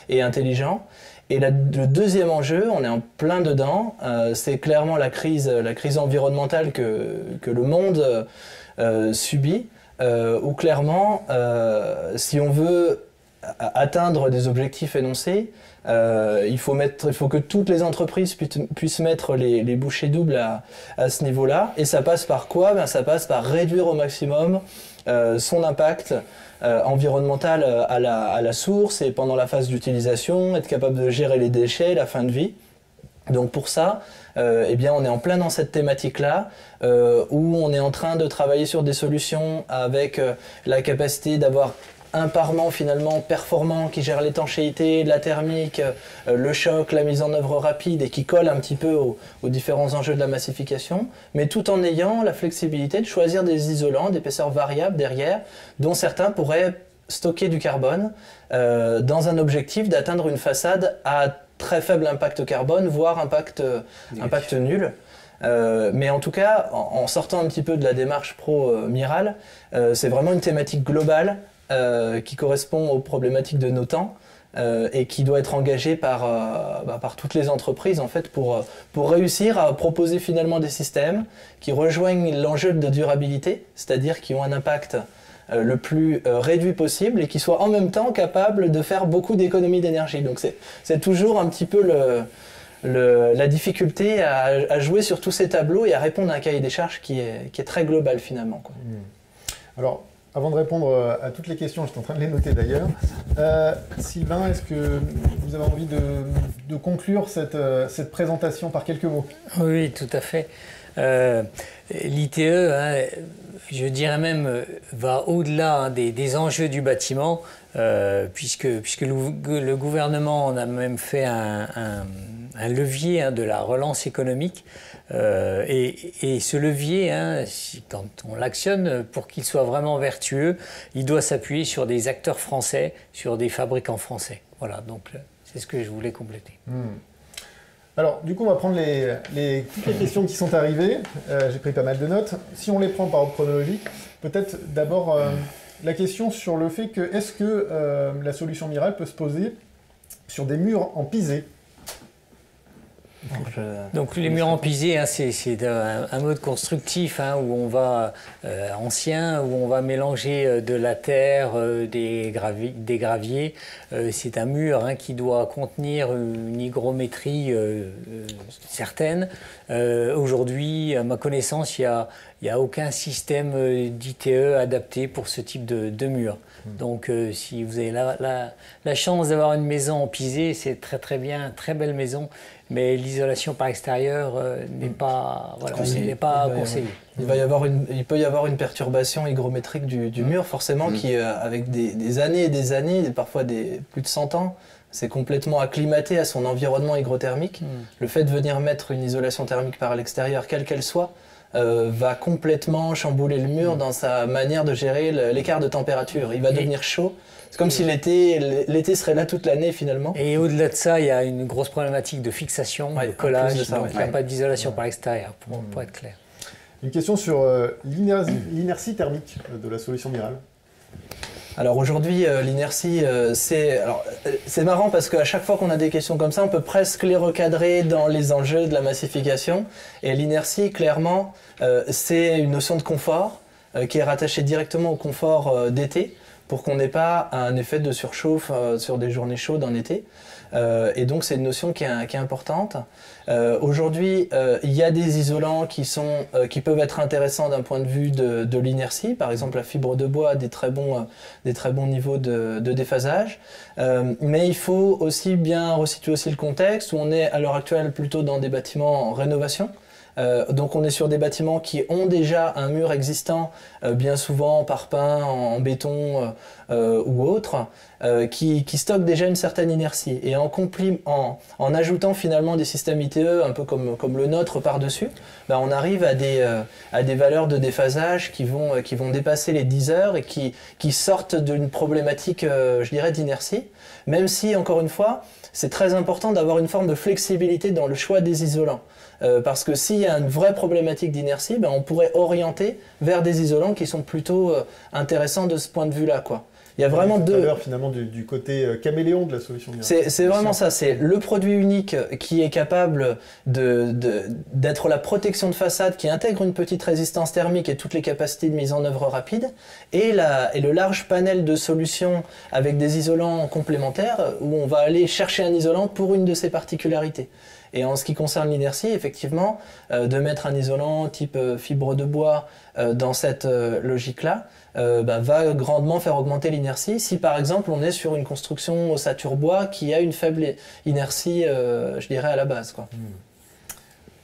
et intelligents. Et le deuxième enjeu, on est en plein dedans, c'est clairement la crise environnementale que le monde subit, où clairement, si on veut atteindre des objectifs énoncés, il faut que toutes les entreprises puissent mettre les bouchées doubles à ce niveau-là. Et ça passe par quoi ? Ça passe par réduire au maximum son impact environnemental à la source et pendant la phase d'utilisation, être capable de gérer les déchets, la fin de vie. Donc pour ça, on est en plein dans cette thématique-là, où on est en train de travailler sur des solutions avec la capacité d'avoir un parement finalement performant qui gère l'étanchéité, la thermique, le choc, la mise en œuvre rapide et qui colle un petit peu aux différents enjeux de la massification, mais tout en ayant la flexibilité de choisir des isolants d'épaisseur variable derrière, dont certains pourraient stocker du carbone dans un objectif d'atteindre une façade à très faible impact carbone, voire impact nul. Mais en tout cas, en sortant un petit peu de la démarche pro-Miral, c'est vraiment une thématique globale qui correspond aux problématiques de nos temps et qui doit être engagée par toutes les entreprises en fait, pour réussir à proposer finalement des systèmes qui rejoignent l'enjeu de durabilité, c'est-à-dire qui ont un impact le plus réduit possible et qui soient en même temps capables de faire beaucoup d'économies d'énergie. Donc c'est toujours un petit peu la difficulté à jouer sur tous ces tableaux et à répondre à un cahier des charges qui est très global finalement, quoi. Alors, avant de répondre à toutes les questions, je suis en train de les noter d'ailleurs, Sylvain, est-ce que vous avez envie de conclure cette présentation par quelques mots? Oui, tout à fait. L'ITE, je dirais même, va au-delà des enjeux du bâtiment, puisque le gouvernement en a même fait un levier de la relance économique. Et ce levier, quand on l'actionne, pour qu'il soit vraiment vertueux, il doit s'appuyer sur des acteurs français, sur des fabricants français. Voilà, donc c'est ce que je voulais compléter. Alors, du coup, on va prendre toutes les questions qui sont arrivées. J'ai pris pas mal de notes. Si on les prend par ordre chronologique, peut-être d'abord la question sur le fait que est-ce que la solution Miral peut se poser sur des murs en pisé? Donc les murs en pisé, c'est un mode constructif où on va ancien, où on va mélanger de la terre, des graviers. C'est un mur qui doit contenir une hygrométrie certaine. Aujourd'hui, à ma connaissance, il y a aucun système d'ITE adapté pour ce type de mur. Donc si vous avez la chance d'avoir une maison en pisé, c'est très très bien, très belle maison, mais l'isolation par extérieur n'est pas conseillée. Il peut y avoir une perturbation hygrométrique du mur, forcément, qui avec des années et des années, parfois plus de 100 ans, c'est complètement acclimaté à son environnement hygrothermique. Le fait de venir mettre une isolation thermique par l'extérieur, quelle qu'elle soit, va complètement chambouler le mur dans sa manière de gérer l'écart de température. Il va devenir chaud. C'est comme si l'été serait là toute l'année finalement. Et au-delà de ça, il y a une grosse problématique de fixation, de collage. Donc il n'y a pas d'isolation par l'extérieur, pour être clair. Une question sur l'inertie thermique de la solution Miral. Alors aujourd'hui, l'inertie, c'est marrant parce qu'à chaque fois qu'on a des questions comme ça, on peut presque les recadrer dans les enjeux de la massification. Et l'inertie, clairement, c'est une notion de confort qui est rattachée directement au confort d'été pour qu'on n'ait pas un effet de surchauffe sur des journées chaudes en été. Et donc c'est une notion qui est importante. Aujourd'hui, il y a des isolants qui peuvent être intéressants d'un point de vue de l'inertie. Par exemple, la fibre de bois a des très bons niveaux de déphasage. Mais il faut aussi bien resituer aussi le contexte où on est à l'heure actuelle plutôt dans des bâtiments en rénovation. Donc on est sur des bâtiments qui ont déjà un mur existant, bien souvent par pain, en béton ou autre, qui stockent déjà une certaine inertie. Et en ajoutant finalement des systèmes ITE un peu comme le nôtre par-dessus, on arrive à des valeurs de déphasage qui vont dépasser les 10 heures et qui sortent d'une problématique, je dirais, d'inertie. Même si, encore une fois, c'est très important d'avoir une forme de flexibilité dans le choix des isolants. Parce que s'il y a une vraie problématique d'inertie, on pourrait orienter vers des isolants qui sont plutôt intéressants de ce point de vue-là, quoi. Il y a vraiment deux. Finalement du côté caméléon de la solution Miral. C'est vraiment ça, c'est le produit unique qui est capable d'être la protection de façade qui intègre une petite résistance thermique et toutes les capacités de mise en œuvre rapide, et le large panel de solutions avec des isolants complémentaires où on va aller chercher un isolant pour une de ses particularités. Et en ce qui concerne l'inertie, effectivement, de mettre un isolant type fibre de bois dans cette logique-là va grandement faire augmenter l'inertie. Si par exemple on est sur une construction ossature bois qui a une faible inertie, je dirais, à la base, quoi.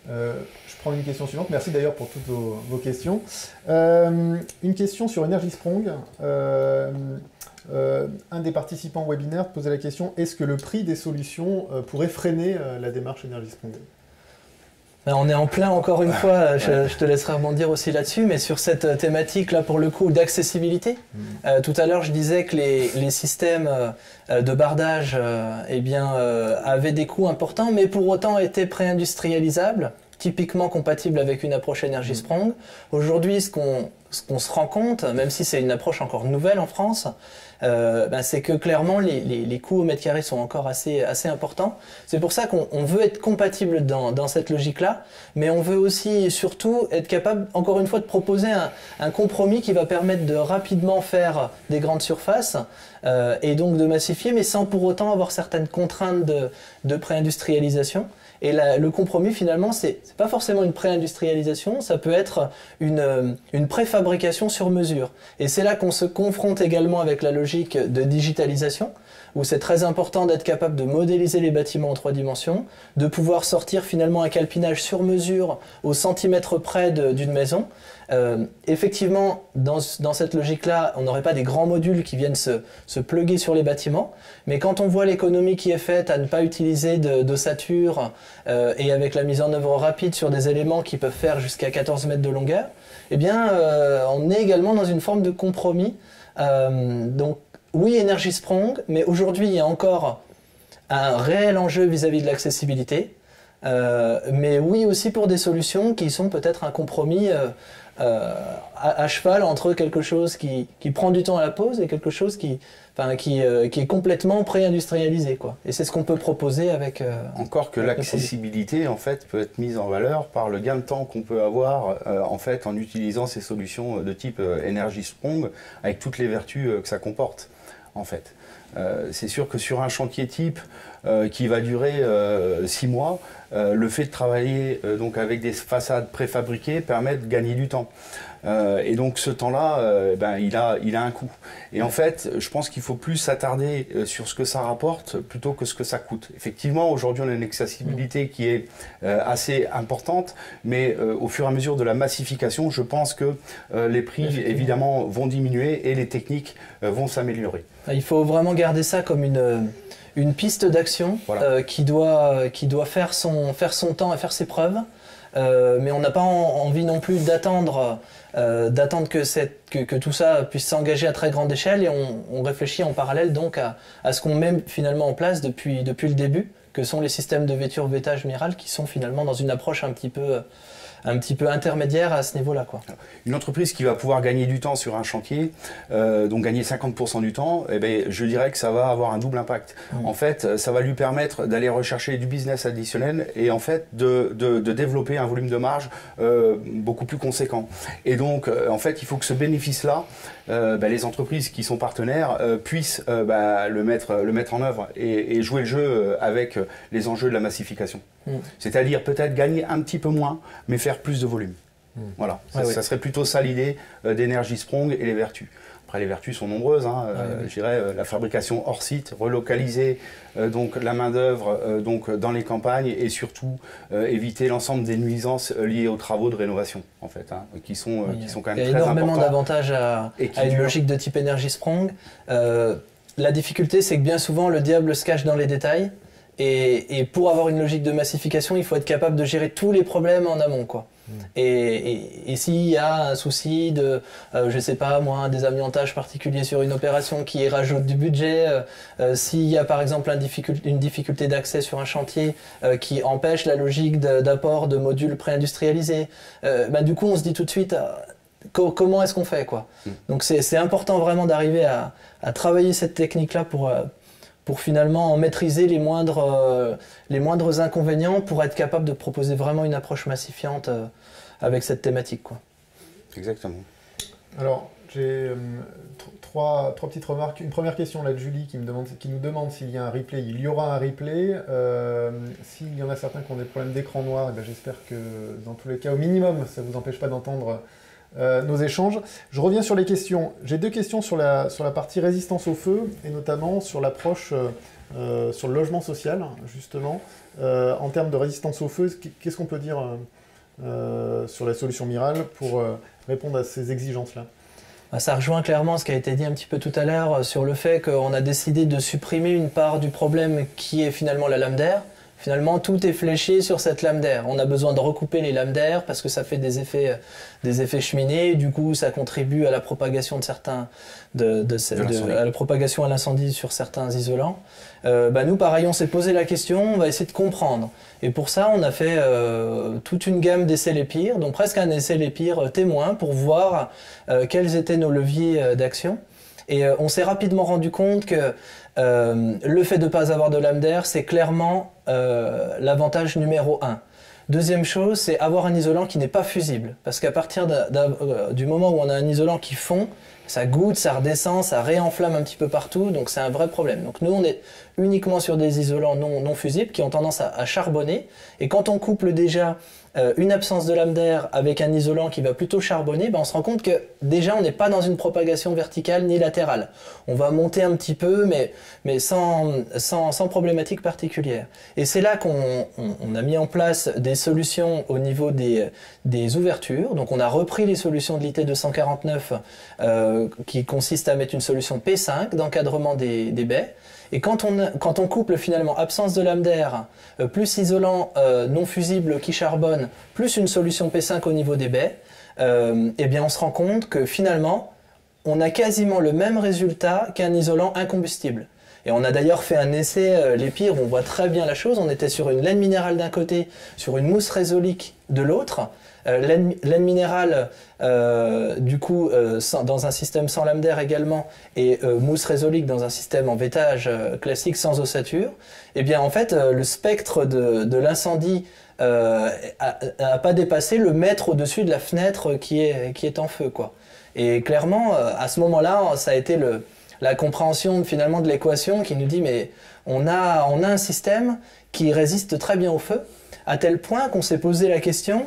Je prends une question suivante. Merci d'ailleurs pour toutes vos questions. Une question sur Energy Sprong. Un des participants au webinaire posait la question, est-ce que le prix des solutions pourrait freiner la démarche EnergySprong? On est en plein, encore une fois, je te laisserai rebondir aussi là-dessus, mais sur cette thématique, là, pour le coup, d'accessibilité. Tout à l'heure, je disais que les systèmes de bardage avaient des coûts importants, mais pour autant étaient préindustrialisables, typiquement compatibles avec une approche EnergySprong. Aujourd'hui, ce qu'on se rend compte, même si c'est une approche encore nouvelle en France, c'est que clairement les coûts au mètre carré sont encore assez importants. C'est pour ça qu'on veut être compatible dans cette logique-là, mais on veut aussi et surtout être capable, encore une fois, de proposer un compromis qui va permettre de rapidement faire des grandes surfaces et donc de massifier, mais sans pour autant avoir certaines contraintes de préindustrialisation. Et le compromis, finalement, c'est pas forcément une préindustrialisation, ça peut être une préfabrication sur mesure. Et c'est là qu'on se confronte également avec la logique de digitalisation, où c'est très important d'être capable de modéliser les bâtiments en 3 dimensions, de pouvoir sortir finalement un calpinage sur mesure au centimètre près d'une maison. Effectivement, dans cette logique-là, on n'aurait pas des grands modules qui viennent se plugger sur les bâtiments, mais quand on voit l'économie qui est faite à ne pas utiliser d'ossature et avec la mise en œuvre rapide sur des éléments qui peuvent faire jusqu'à 14 mètres de longueur, eh bien, on est également dans une forme de compromis. Donc, oui, EnergySprong, mais aujourd'hui, il y a encore un réel enjeu vis-à-vis de l'accessibilité. Mais oui aussi pour des solutions qui sont peut-être un compromis à cheval entre quelque chose qui prend du temps à la pose et quelque chose qui est complètement pré-industrialisé, quoi. Et c'est ce qu'on peut proposer avec... Encore que l'accessibilité, en fait, peut être mise en valeur par le gain de temps qu'on peut avoir, en utilisant ces solutions de type EnergySprong, avec toutes les vertus que ça comporte, en fait. C'est sûr que sur un chantier type qui va durer 6 mois, le fait de travailler donc avec des façades préfabriquées permet de gagner du temps. Et donc ce temps-là, il a un coût. Et en fait, je pense qu'il faut plus s'attarder sur ce que ça rapporte plutôt que ce que ça coûte. Effectivement, aujourd'hui, on a une accessibilité qui est assez importante, mais au fur et à mesure de la massification, je pense que les prix, évidemment, vont diminuer et les techniques vont s'améliorer. Il faut vraiment garder ça comme une piste d'action, voilà, qui doit faire son temps et faire ses preuves. Mais on n'a pas envie non plus d'attendre que tout ça puisse s'engager à très grande échelle, et on réfléchit en parallèle donc à ce qu'on met finalement en place depuis le début, que sont les systèmes de vêtage minéral, qui sont finalement dans une approche un petit peu intermédiaire à ce niveau-là, quoi. Une entreprise qui va pouvoir gagner du temps sur un chantier, donc gagner 50% du temps, je dirais que ça va avoir un double impact. En fait, ça va lui permettre d'aller rechercher du business additionnel et en fait de développer un volume de marge beaucoup plus conséquent. Et donc, en fait, il faut que ce bénéfice-là, les entreprises qui sont partenaires puissent le mettre en œuvre et jouer le jeu avec les enjeux de la massification. C'est-à-dire peut-être gagner un petit peu moins, mais faire plus de volume. Voilà, ça serait plutôt ça l'idée d'EnergySprong et les vertus. Après, les vertus sont nombreuses, hein. Je dirais la fabrication hors site, relocaliser donc la main-d'œuvre dans les campagnes et surtout éviter l'ensemble des nuisances liées aux travaux de rénovation, en fait, hein, qui sont quand même très importants. Il y a énormément d'avantages à une logique de type EnergySprong. La difficulté, c'est que bien souvent, le diable se cache dans les détails. Et pour avoir une logique de massification, il faut être capable de gérer tous les problèmes en amont, quoi. Et s'il y a un souci de, je sais pas moi, un désamiantage particulier sur une opération qui rajoute du budget, s'il y a par exemple une difficulté d'accès sur un chantier qui empêche la logique d'apport de modules préindustrialisés, du coup on se dit tout de suite comment est-ce qu'on fait, quoi. Donc c'est important vraiment d'arriver à travailler cette technique-là pour finalement en maîtriser les moindres inconvénients, pour être capable de proposer vraiment une approche massifiante avec cette thématique, quoi. Exactement. Alors, j'ai trois petites remarques. Une première question là de Julie qui nous demande s'il y a un replay. Il y aura un replay. S'il y en a certains qui ont des problèmes d'écran noir, j'espère que dans tous les cas, au minimum, ça ne vous empêche pas d'entendre nos échanges. Je reviens sur les questions. J'ai 2 questions sur la partie résistance au feu, et notamment sur l'approche sur le logement social, justement. En termes de résistance au feu, qu'est-ce qu'on peut dire sur la solution Miral pour répondre à ces exigences-là? Ça rejoint clairement ce qui a été dit un petit peu tout à l'heure sur le fait qu'on a décidé de supprimer une part du problème qui est finalement la lame d'air. Finalement, tout est fléché sur cette lame d'air. On a besoin de recouper les lames d'air parce que ça fait des effets cheminés. Du coup, ça contribue à la propagation à la propagation à l'incendie sur certains isolants. Nous, pareil, on s'est posé la question. On va essayer de comprendre. Et pour ça, on a fait toute une gamme d'essais les pires, donc presque un essai les pires témoin pour voir quels étaient nos leviers d'action. Et on s'est rapidement rendu compte que le fait de ne pas avoir de lame d'air, c'est clairement l'avantage numéro 1. Deuxième chose, c'est avoir un isolant qui n'est pas fusible. Parce qu'à partir du moment où on a un isolant qui fond, ça goutte, ça redescend, ça réenflamme un petit peu partout, donc c'est un vrai problème. Donc nous, on est uniquement sur des isolants non fusibles qui ont tendance à charbonner. Et quand on couple déjà une absence de lame d'air avec un isolant qui va plutôt charbonner, on se rend compte que déjà on n'est pas dans une propagation verticale ni latérale. On va monter un petit peu, mais sans problématique particulière. Et c'est là qu'on a mis en place des solutions au niveau des ouvertures. Donc on a repris les solutions de l'IT 249 qui consiste à mettre une solution P5 d'encadrement des baies. Et quand on couple finalement absence de lame d'air, plus isolant non fusible qui charbonne, plus une solution P5 au niveau des baies, on se rend compte que finalement, on a quasiment le même résultat qu'un isolant incombustible. Et on a d'ailleurs fait un essai, les pires, où on voit très bien la chose. On était sur une laine minérale d'un côté, sur une mousse résolique de l'autre. Laine minérale, dans un système sans lame d'air également, et mousse résolique dans un système en vêtage classique sans ossature. Eh bien, en fait, le spectre de l'incendie n'a pas dépassé le mètre au-dessus de la fenêtre qui est en feu, quoi. Et clairement, à ce moment-là, ça a été la compréhension finalement de l'équation qui nous dit mais on a un système qui résiste très bien au feu, à tel point qu'on s'est posé la question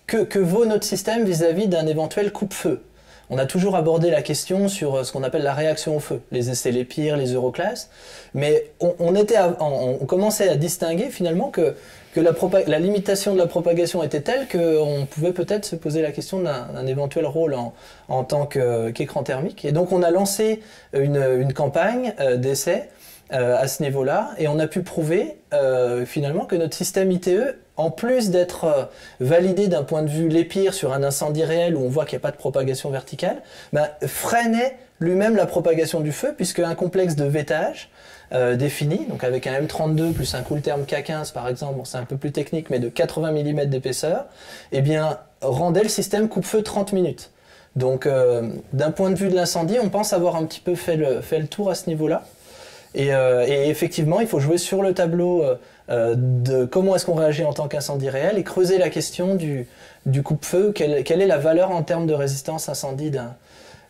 que vaut notre système vis-à-vis d'un éventuel coupe-feu. On a toujours abordé la question sur ce qu'on appelle la réaction au feu, les essais les pires, les Euroclass, mais on commençait à distinguer finalement que la limitation de la propagation était telle qu'on pouvait peut-être se poser la question d'un éventuel rôle en tant qu'écran thermique. Et donc on a lancé une campagne d'essais à ce niveau-là, et on a pu prouver finalement que notre système ITE, en plus d'être validé d'un point de vue l'épire sur un incendie réel où on voit qu'il n'y a pas de propagation verticale, freinait lui-même la propagation du feu, puisque un complexe de vêtage défini, donc avec un M32 plus un Cooltherm K15 par exemple, c'est un peu plus technique, mais de 80 mm d'épaisseur, rendait le système coupe-feu 30 minutes. Donc d'un point de vue de l'incendie, on pense avoir un petit peu fait le tour à ce niveau-là. Et effectivement, il faut jouer sur le tableau de comment est-ce qu'on réagit en tant qu'incendie réel et creuser la question du coupe-feu. Quelle est la valeur en termes de résistance incendie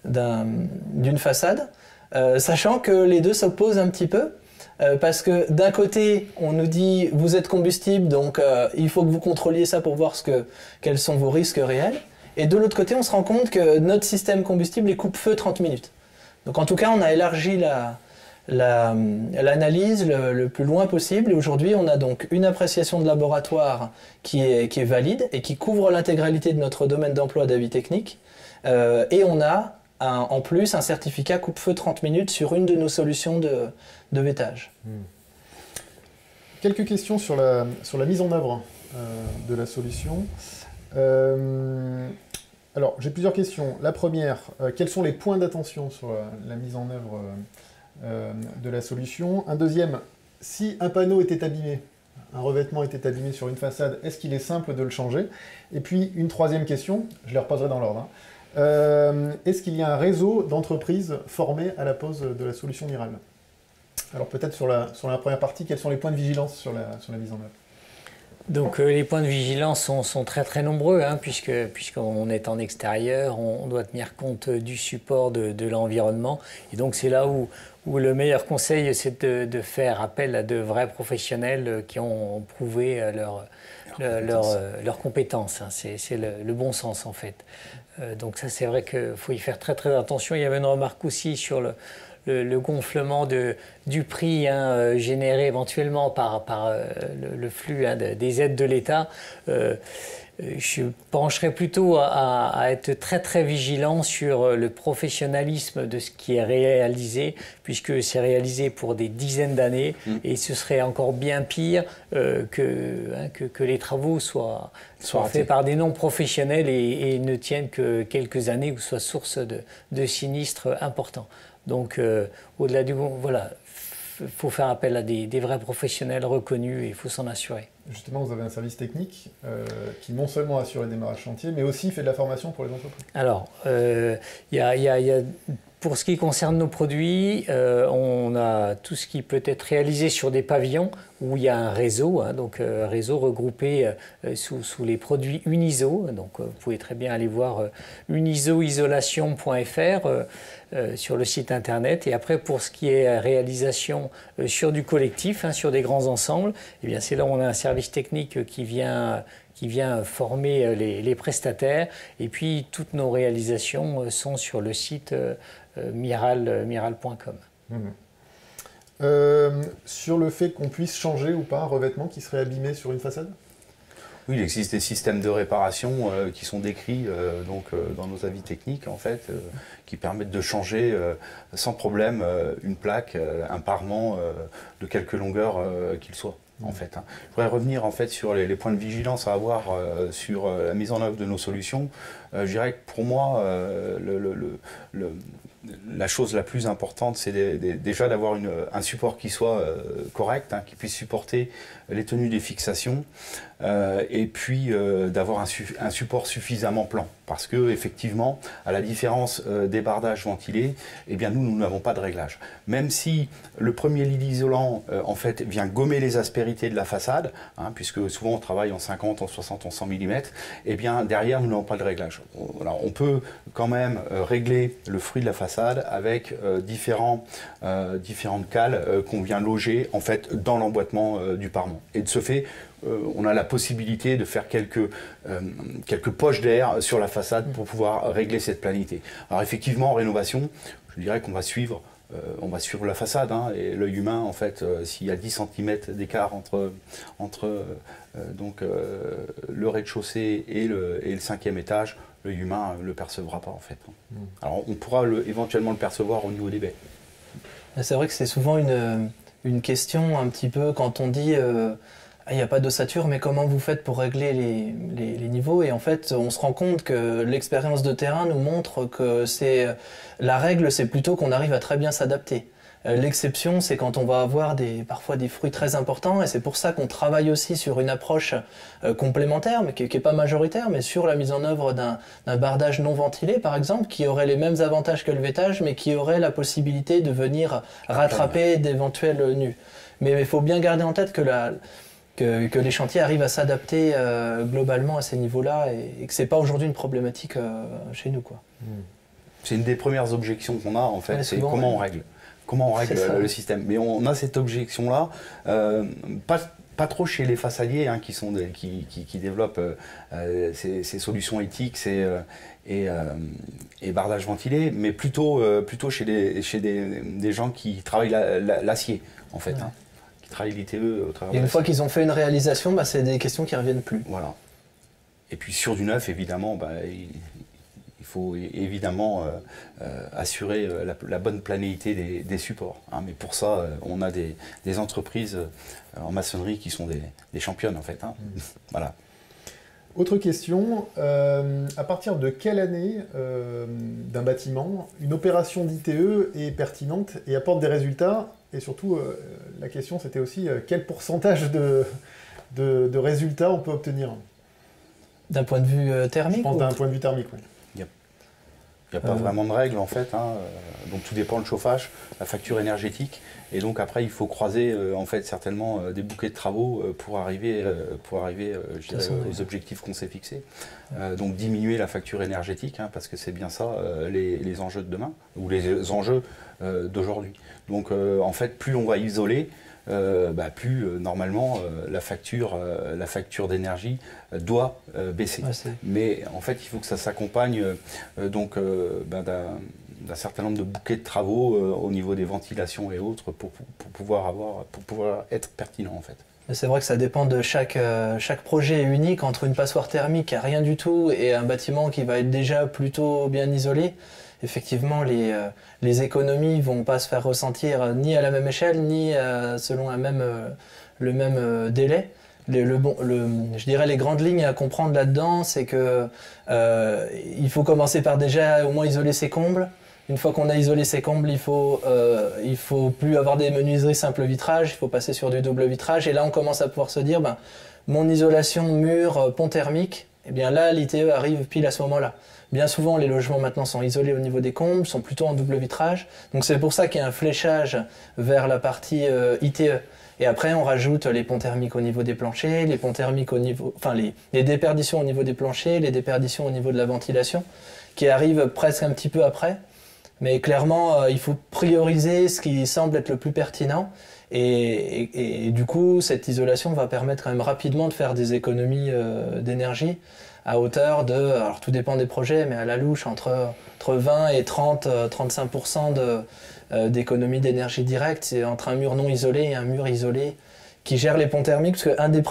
d'une façade, sachant que les deux s'opposent un petit peu. Parce que d'un côté, on nous dit vous êtes combustible, donc il faut que vous contrôliez ça pour voir quels sont vos risques réels. Et de l'autre côté, on se rend compte que notre système combustible est coupe-feu 30 minutes. Donc en tout cas, on a élargi l'analyse le plus loin possible. Et aujourd'hui, on a donc une appréciation de laboratoire qui est valide et qui couvre l'intégralité de notre domaine d'emploi d'avis technique. Et on a en plus un certificat coupe-feu 30 minutes sur une de nos solutions de vêtage. Quelques questions sur la mise en œuvre de la solution. Alors, j'ai plusieurs questions. La première, quels sont les points d'attention sur la mise en œuvre de la solution? Un deuxième, si un panneau était abîmé, un revêtement était abîmé sur une façade, est-ce qu'il est simple de le changer? Et puis, une troisième question, je les reposerai dans l'ordre. Est-ce qu'il y a un réseau d'entreprises formées à la pose de la solution Miral? Alors peut-être sur la première partie, quels sont les points de vigilance sur la mise en œuvre? Donc les points de vigilance sont très très nombreux, puisqu'on est en extérieur, on doit tenir compte du support de l'environnement. Et donc c'est là où le meilleur conseil, c'est de faire appel à de vrais professionnels qui ont prouvé leurs compétences. C'est le bon sens en fait. Donc ça c'est vrai qu'il faut y faire très très attention. Il y avait une remarque aussi sur le gonflement du prix généré éventuellement par le flux des aides de l'État. je pencherais plutôt à être très très vigilant sur le professionnalisme de ce qui est réalisé, puisque c'est réalisé pour des dizaines d'années et ce serait encore bien pire que les travaux soient faits par des non-professionnels et ne tiennent que quelques années ou soient source de sinistres importants. Donc au-delà du... Voilà. Il faut faire appel à des vrais professionnels reconnus et il faut s'en assurer. Justement, vous avez un service technique qui non seulement assure le démarrage chantier, mais aussi fait de la formation pour les entreprises. Alors, pour ce qui concerne nos produits, on a tout ce qui peut être réalisé sur des pavillons où il y a un réseau, donc un réseau regroupé sous les produits Uniso. Donc vous pouvez très bien aller voir unisoisolation.fr sur le site internet. Et après, pour ce qui est réalisation sur du collectif, sur des grands ensembles, eh bien c'est là où on a un service technique qui vient former les prestataires. Et puis toutes nos réalisations sont sur le site miral.com. Sur le fait qu'on puisse changer ou pas un revêtement qui serait abîmé sur une façade? Oui, il existe des systèmes de réparation qui sont décrits dans nos avis techniques, en fait, qui permettent de changer sans problème une plaque, un parement de quelque longueur qu'il soit. En fait, hein. Je voudrais revenir en fait sur les points de vigilance à avoir sur la mise en œuvre de nos solutions. Je dirais que pour moi, la chose la plus importante, c'est déjà d'avoir un support qui soit correct, qui puisse supporter les tenues des fixations, et puis d'avoir un support suffisamment plan. Parce que effectivement, à la différence des bardages ventilés, eh bien nous n'avons pas de réglage. Même si le premier lit isolant en fait vient gommer les aspérités de la façade, puisque souvent on travaille en 50, en 60, en 100 mm, eh bien derrière nous n'avons pas de réglage. Voilà, on peut quand même régler le fruit de la façade avec différentes cales qu'on vient loger en fait dans l'emboîtement du parement. Et de ce fait, on a la possibilité de faire quelques poches d'air sur la façade pour pouvoir régler cette planité. Alors effectivement, en rénovation, je dirais qu'on va suivre la façade, et l'œil humain, en fait, s'il y a 10 cm d'écart entre le rez-de-chaussée et le 5e étage, l'œil humain ne le percevra pas, en fait. Alors on pourra éventuellement le percevoir au niveau des baies. C'est vrai que c'est souvent une question un petit peu quand on dit il n'y a pas d'ossature, mais comment vous faites pour régler les niveaux? Et en fait, on se rend compte que l'expérience de terrain nous montre que la règle, c'est plutôt qu'on arrive à très bien s'adapter. L'exception, c'est quand on va avoir parfois des fruits très importants, et c'est pour ça qu'on travaille aussi sur une approche complémentaire, mais qui n'est pas majoritaire, mais sur la mise en œuvre d'un bardage non ventilé, par exemple, qui aurait les mêmes avantages que le vêtage, mais qui aurait la possibilité de venir rattraper d'éventuels nus. Mais il faut bien garder en tête que les chantiers arrivent à s'adapter globalement à ces niveaux-là, et que ce n'est pas aujourd'hui une problématique chez nous, quoi. C'est une des premières objections qu'on a, en fait, Ouais, c'est comment on règle. Comment on règle le système. Mais on a cette objection-là, pas trop chez les façadiers qui développent ces solutions éthiques et bardage ventilé, mais plutôt chez des gens qui travaillent l'acier, en fait. Ouais. Qui travaillent l'ITE au travers. Et une fois qu'ils ont fait une réalisation, c'est des questions qui ne reviennent plus. Voilà. Et puis sur du neuf, évidemment, il faut évidemment assurer la bonne planéité des supports. Mais pour ça, on a des entreprises en maçonnerie qui sont des championnes, en fait. Voilà. Autre question, à partir de quelle année d'un bâtiment une opération d'ITE est pertinente et apporte des résultats? Et surtout, la question c'était aussi quel pourcentage de résultats on peut obtenir? D'un point de vue thermique? Je pense d'un point de vue thermique, oui. Il n'y a pas vraiment de règles en fait, donc tout dépend du chauffage, la facture énergétique, et donc après il faut croiser en fait certainement des bouquets de travaux pour arriver je dirais, aux objectifs qu'on s'est fixés. Donc diminuer la facture énergétique, parce que c'est bien ça les enjeux de demain, ou les enjeux d'aujourd'hui. Donc en fait plus on va isoler, plus normalement la facture d'énergie doit baisser. Ouais, mais en fait, il faut que ça s'accompagne d'un certain nombre de bouquets de travaux au niveau des ventilations et autres pour pouvoir être pertinent en fait. C'est vrai que ça dépend de chaque projet est unique entre une passoire thermique qui a rien du tout et un bâtiment qui va être déjà plutôt bien isolé. Effectivement, les économies vont pas se faire ressentir ni à la même échelle, ni selon le même délai. Je dirais les grandes lignes à comprendre là-dedans, c'est que il faut commencer par déjà au moins isoler ses combles. Une fois qu'on a isolé ses combles, il faut plus avoir des menuiseries simple vitrage, il faut passer sur du double vitrage. Et là, on commence à pouvoir se dire, mon isolation mur, pont thermique, eh bien là, l'ITE arrive pile à ce moment-là. Bien souvent, les logements maintenant sont isolés au niveau des combles, sont plutôt en double vitrage. Donc c'est pour ça qu'il y a un fléchage vers la partie ITE. Et après, on rajoute les ponts thermiques au niveau des planchers, les ponts thermiques au niveau, enfin les déperditions au niveau des planchers, les déperditions au niveau de la ventilation, qui arrivent presque un petit peu après. Mais clairement, il faut prioriser ce qui semble être le plus pertinent. Et du coup, cette isolation va permettre quand même rapidement de faire des économies d'énergie à hauteur de, alors tout dépend des projets, mais à la louche, entre 20 et 35% d'économie d'énergie directe. C'est entre un mur non isolé et un mur isolé qui gère les ponts thermiques. Parce qu'un des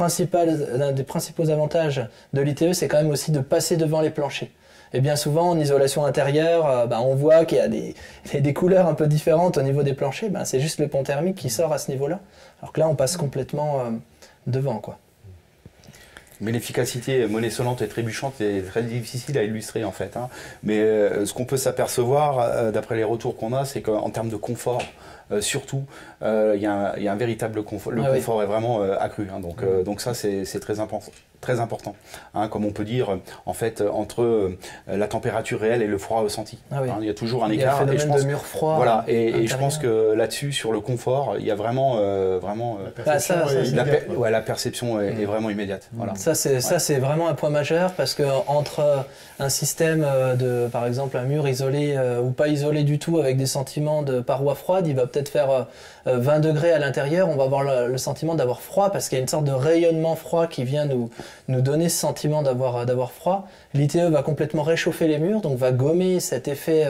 principaux avantages de l'ITE, c'est quand même aussi de passer devant les planchers. Et bien souvent, en isolation intérieure, on voit qu'il y a des couleurs un peu différentes au niveau des planchers. C'est juste le pont thermique qui sort à ce niveau-là. Alors que là, on passe complètement devant, quoi. Mais l'efficacité monnaysolante et trébuchante est très difficile à illustrer en fait. Mais ce qu'on peut s'apercevoir, d'après les retours qu'on a, c'est qu'en termes de confort, surtout, il y a un véritable confort. Le confort est vraiment accru. Donc ça, c'est très important. Très important, comme on peut dire, en fait, entre la température réelle et le froid ressenti. Il y a toujours un écart. Il y a le phénomène de mur froid. Voilà, et je pense que là-dessus, sur le confort, il y a vraiment, la perception est vraiment immédiate. Voilà. Ça, c'est vraiment un point majeur parce que entre un système par exemple, un mur isolé ou pas isolé du tout avec des sentiments de parois froides, il va peut-être faire 20 degrés à l'intérieur, on va avoir le sentiment d'avoir froid parce qu'il y a une sorte de rayonnement froid qui vient nous donner ce sentiment d'avoir froid. L'ITE va complètement réchauffer les murs, donc va gommer cet effet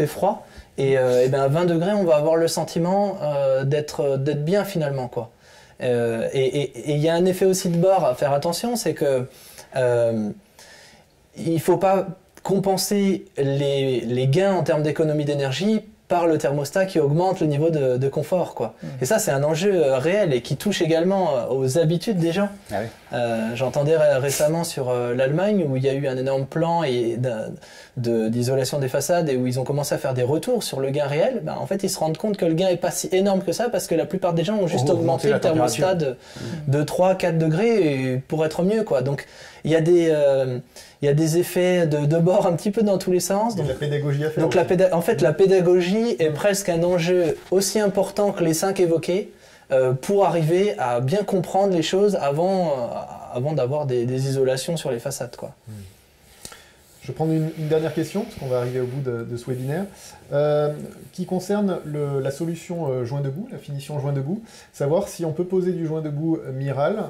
froid. Et à 20 degrés, on va avoir le sentiment d'être bien finalement, quoi. Et il y a un effet aussi de bord à faire attention, c'est que il faut pas compenser les gains en termes d'économie d'énergie par le thermostat qui augmente le niveau de confort, quoi. Et ça, c'est un enjeu réel et qui touche également aux habitudes des gens. J'entendais récemment sur l'Allemagne où il y a eu un énorme plan d'isolation des façades et où ils ont commencé à faire des retours sur le gain réel. En fait, ils se rendent compte que le gain est pas si énorme que ça parce que la plupart des gens ont juste augmenté le thermostat de 3-4 degrés pour être mieux, quoi. Donc, il y a des effets de bord un petit peu dans tous les sens. Donc, la pédagogie à faire. Donc en fait, la pédagogie est presque un enjeu aussi important que les 5 évoqués pour arriver à bien comprendre les choses avant d'avoir des isolations sur les façades, quoi. Je vais prendre une dernière question, parce qu'on va arriver au bout de ce webinaire, qui concerne la solution joint debout, la finition joint debout. Savoir si on peut poser du joint debout Miral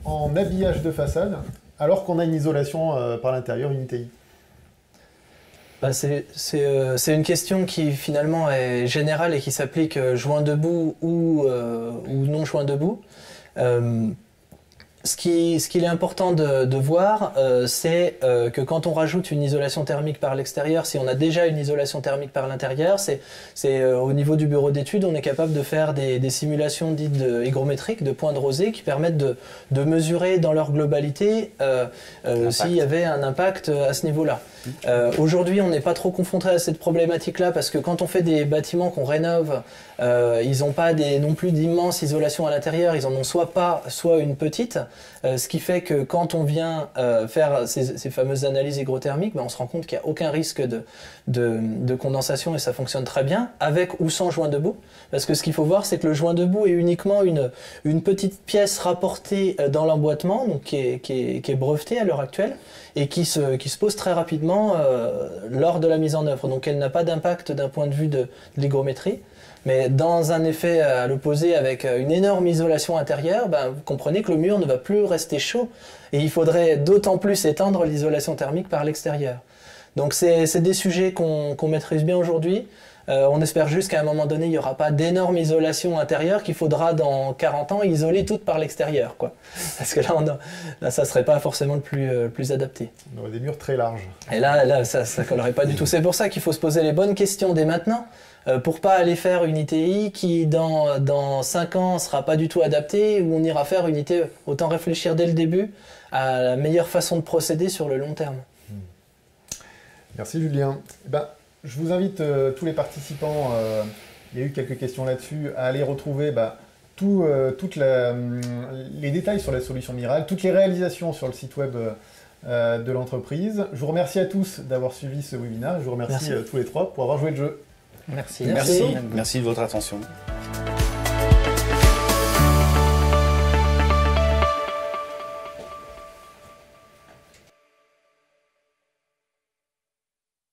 en habillage de façade, alors qu'on a une isolation par l'intérieur, une ITI. C'est une question qui finalement est générale et qui s'applique joint debout ou non joint debout. Ce qu'il est important de voir, c'est que quand on rajoute une isolation thermique par l'extérieur, si on a déjà une isolation thermique par l'intérieur, c'est au niveau du bureau d'études, on est capable de faire des simulations dites hygrométriques, de points de rosée, qui permettent de mesurer dans leur globalité s'il y avait un impact à ce niveau-là. Aujourd'hui, on n'est pas trop confronté à cette problématique-là parce que quand on fait des bâtiments qu'on rénove, ils n'ont pas non plus d'immense isolation à l'intérieur, ils en ont soit pas, soit une petite. Ce qui fait que quand on vient faire ces fameuses analyses hygrothermiques, on se rend compte qu'il n'y a aucun risque de condensation et ça fonctionne très bien, avec ou sans joint debout. Parce que ce qu'il faut voir, c'est que le joint debout est uniquement une petite pièce rapportée dans l'emboîtement, donc qui est brevetée à l'heure actuelle, et qui se pose très rapidement lors de la mise en œuvre. Donc elle n'a pas d'impact d'un point de vue de l'hygrométrie. Mais dans un effet à l'opposé avec une énorme isolation intérieure, vous comprenez que le mur ne va plus rester chaud et il faudrait d'autant plus étendre l'isolation thermique par l'extérieur. Donc c'est des sujets qu'on maîtrise bien aujourd'hui. On espère juste qu'à un moment donné, il n'y aura pas d'énorme isolation intérieure qu'il faudra dans 40 ans isoler toute par l'extérieur, quoi. Parce que là, ça serait pas forcément le plus adapté. On aurait des murs très larges. Et là, ça collerait pas du tout. C'est pour ça qu'il faut se poser les bonnes questions dès maintenant, pour pas aller faire une ITI qui dans 5 ans sera pas du tout adaptée, ou on ira faire une ITE. Autant réfléchir dès le début à la meilleure façon de procéder sur le long terme. Merci Julien. Je vous invite tous les participants, il y a eu quelques questions là-dessus, à aller retrouver tous les détails sur la solution Miral, toutes les réalisations sur le site web de l'entreprise. Je vous remercie à tous d'avoir suivi ce webinaire. Je vous remercie tous les trois pour avoir joué le jeu. Merci. Merci de votre attention.